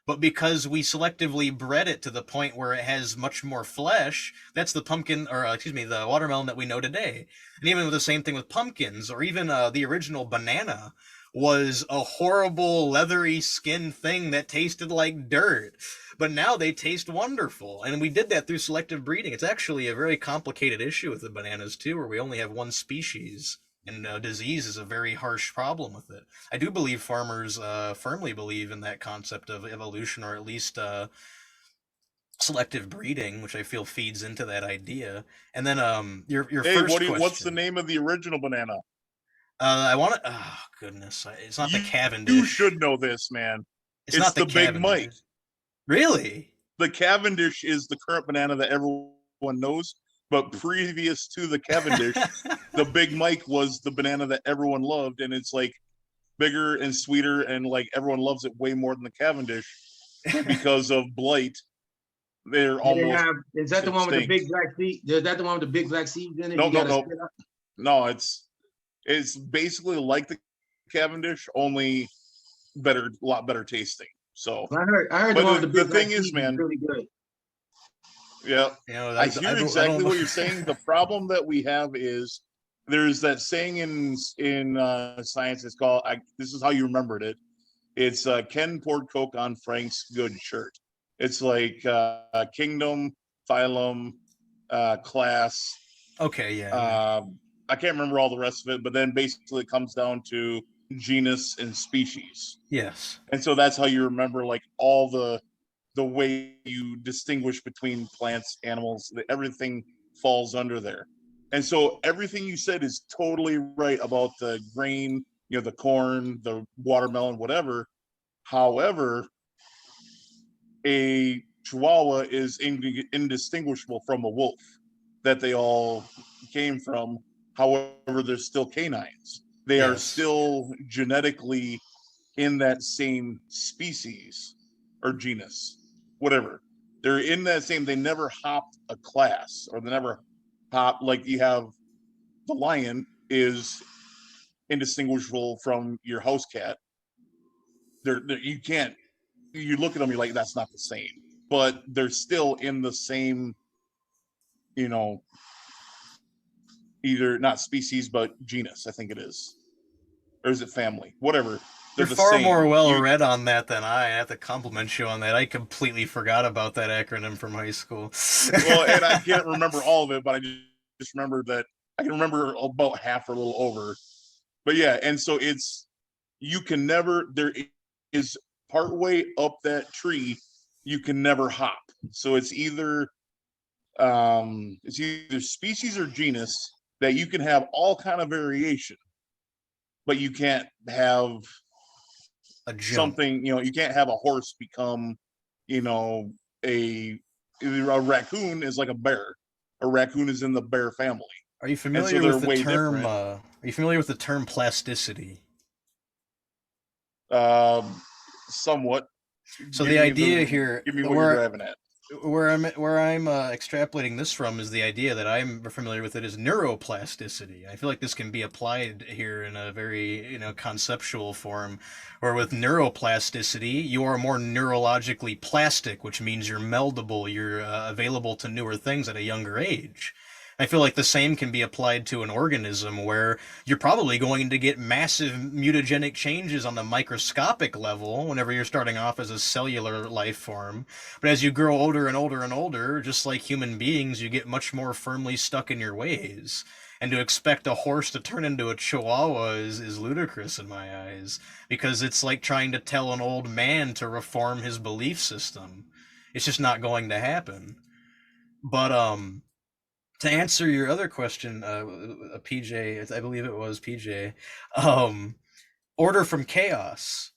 but because we selectively bred it to the point where it has much more flesh, that's the the watermelon that we know today. And even with the same thing with pumpkins, or even the original banana was a horrible leathery skin thing that tasted like dirt, but now they taste wonderful, and we did that through selective breeding. It's actually a very complicated issue with the bananas too, where we only have one species, and disease is a very harsh problem with it. I do believe farmers firmly believe in that concept of evolution, or at least selective breeding, which I feel feeds into that idea. And then your first question. What's the name of the original banana? I want to. Oh goodness, it's not the Cavendish. You should know this, man. It's not the Big Mike. Really? The Cavendish is the current banana that everyone knows, but previous to the Cavendish, the Big Mike was the banana that everyone loved, and it's like bigger and sweeter, and like everyone loves it way more than the Cavendish because of blight. They're almost. Is that the one with the big black seed? Is that the one with the big black seeds in it? No. It's basically like the Cavendish, only better, a lot better tasting. So I heard the one with the big thing is, man, really good. Yeah, I hear exactly what you're saying. The problem that we have is there's that saying in science. It's called. This is how you remembered it. It's Ken poured Coke on Frank's good shirt. It's like kingdom, phylum, class. Okay, yeah. I can't remember all the rest of it, but then basically it comes down to genus and species. Yes. And so that's how you remember like all the way you distinguish between plants, animals, everything falls under there. And so everything you said is totally right about the grain the corn, the watermelon, whatever. However, a Chihuahua is indistinguishable from a wolf that they all came from. However, they're still canines. They are still genetically in that same species or genus, whatever. They're in that same, they never hopped a class, or they never hop, like you have the lion is indistinguishable from your house cat. You can't, you look at them, you're like, that's not the same. But they're still in the same, either not species, but genus, I think it is. Or is it family? Whatever. You're far more well read on that than I have to compliment you on that. I completely forgot about that acronym from high school. Well, and I can't remember all of it, but I just remember that I can remember about half or a little over. But yeah, and so you can never, there is partway up that tree, you can never hop. So it's either species or genus that you can have all kind of variation, but you can't have something, you can't have a horse become, a raccoon is like a bear. A raccoon is in the bear family. Are you familiar with the term? Are you familiar with the term plasticity? Somewhat. So the idea here, give me what you're driving at. Where I'm extrapolating this from is the idea that I'm familiar with it is neuroplasticity. I feel like this can be applied here in a very conceptual form, where with neuroplasticity you are more neurologically plastic, which means you're meldable, you're available to newer things at a younger age. I feel like the same can be applied to an organism where you're probably going to get massive mutagenic changes on the microscopic level whenever you're starting off as a cellular life form. But as you grow older and older and older, just like human beings, you get much more firmly stuck in your ways. And to expect a horse to turn into a chihuahua is ludicrous in my eyes, because it's like trying to tell an old man to reform his belief system. It's just not going to happen. But, to answer your other question, PJ, I believe it was PJ, order from chaos.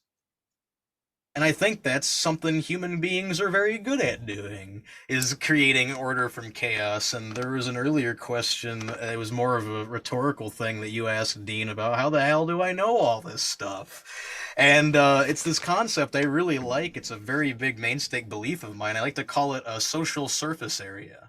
And I think that's something human beings are very good at doing, is creating order from chaos. And there was an earlier question, it was more of a rhetorical thing that you asked Dean about, how the hell do I know all this stuff? And it's this concept I really like. It's a very big mainstay belief of mine. I like to call it a social surface area.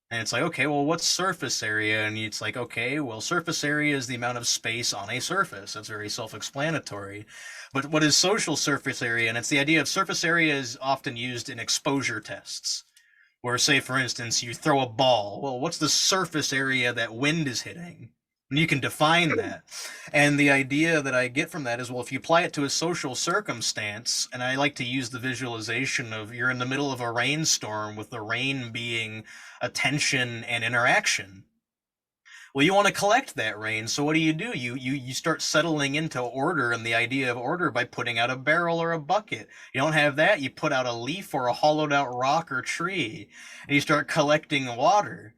And it's like, okay, well, what's surface area? And it's like, okay, well, surface area is the amount of space on a surface. That's very self-explanatory. But what is social surface area? And it's the idea of surface area is often used in exposure tests, where, say, for instance, you throw a ball. Well, what's the surface area that wind is hitting? And you can define that. And the idea that I get from that is, well, if you apply it to a social circumstance, and I like to use the visualization of you're in the middle of a rainstorm with the rain being attention and interaction. Well, you want to collect that rain, so what do? You start settling into order, and the idea of order by putting out a barrel or a bucket. You don't have that, you put out a leaf or a hollowed out rock or tree, and you start collecting water.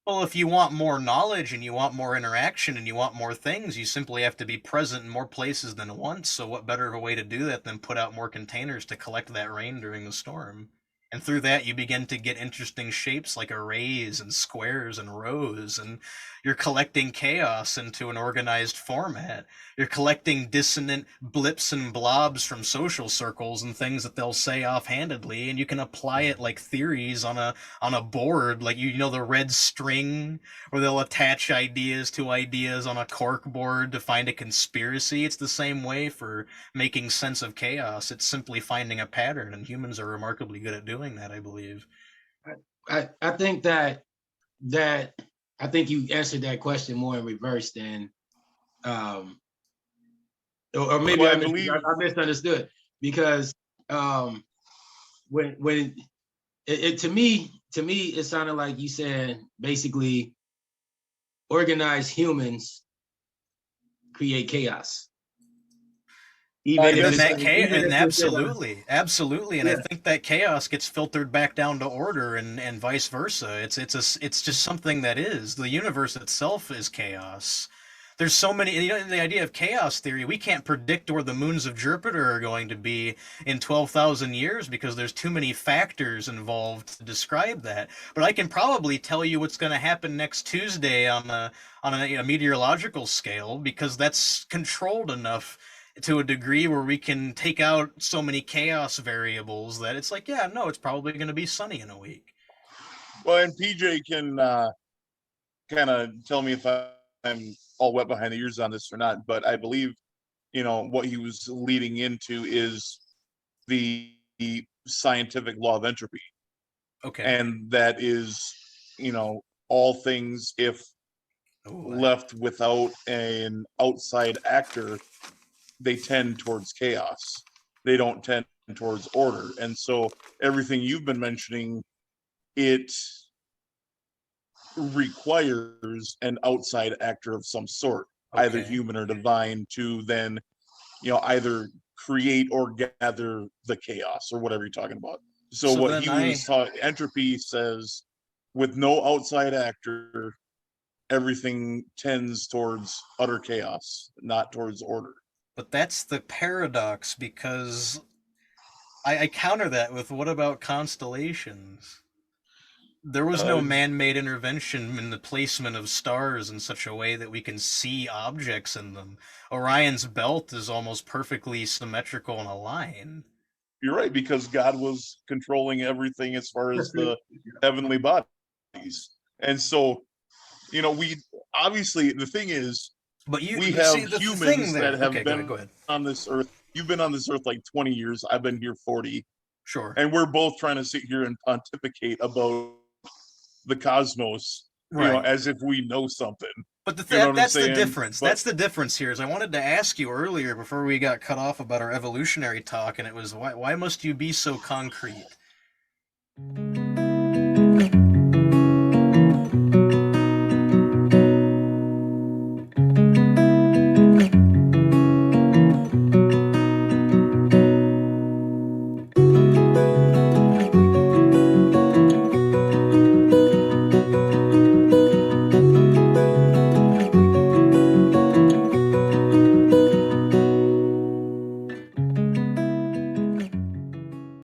Well, if you want more knowledge and you want more interaction and you want more things, you simply have to be present in more places than once. So what better of a way to do that than put out more containers to collect that rain during the storm? And through that, you begin to get interesting shapes like arrays and squares and rows, and you're collecting chaos into an organized format. You're collecting dissonant blips and blobs from social circles and things that they'll say offhandedly, and you can apply it like theories on a board, like the red string, where they'll attach ideas to ideas on a cork board to find a conspiracy. It's the same way for making sense of chaos. It's simply finding a pattern, and humans are remarkably good at doing that, I believe. I think that I think you answered that question more in reverse than, or maybe Well, I misunderstood, because when it to me it sounded like you said basically organized humans create chaos. Absolutely. And Yeah. I think that chaos gets filtered back down to order and vice versa. It's just something that is. The universe itself is chaos. there's so many, the idea of chaos theory, we can't predict where the moons of Jupiter are going to be in 12,000 years because there's too many factors involved to describe that. But I can probably tell you what's going to happen next Tuesday on a meteorological scale, because that's controlled enough to a degree where we can take out so many chaos variables that it's like, yeah, no, it's probably going to be sunny in a week. Well, and PJ can kind of tell me if I'm all wet behind the ears on this or not, but I believe, what he was leading into is the scientific law of entropy. Okay. And that is, all things, if left without an outside actor, they tend towards chaos. They don't tend towards order. And so everything you've been mentioning, it requires an outside actor of some sort, either human or divine, to then, either create or gather the chaos or whatever you're talking about. So what he was taught, entropy says, with no outside actor, everything tends towards utter chaos, not towards order. But that's the paradox, because I counter that with, what about constellations? There was no man-made intervention in the placement of stars in such a way that we can see objects in them. Orion's belt is almost perfectly symmetrical in a line. You're right, because God was controlling everything as far as the heavenly bodies. And so, we obviously, the thing is, but we have humans that have been on this earth. You've been on this earth like 20 years. I've been here 40. Sure. And we're both trying to sit here and pontificate about the cosmos, as if we know something. But that's the difference. That's the difference here. Is I wanted to ask you earlier before we got cut off about our evolutionary talk, and it was, why must you be so concrete?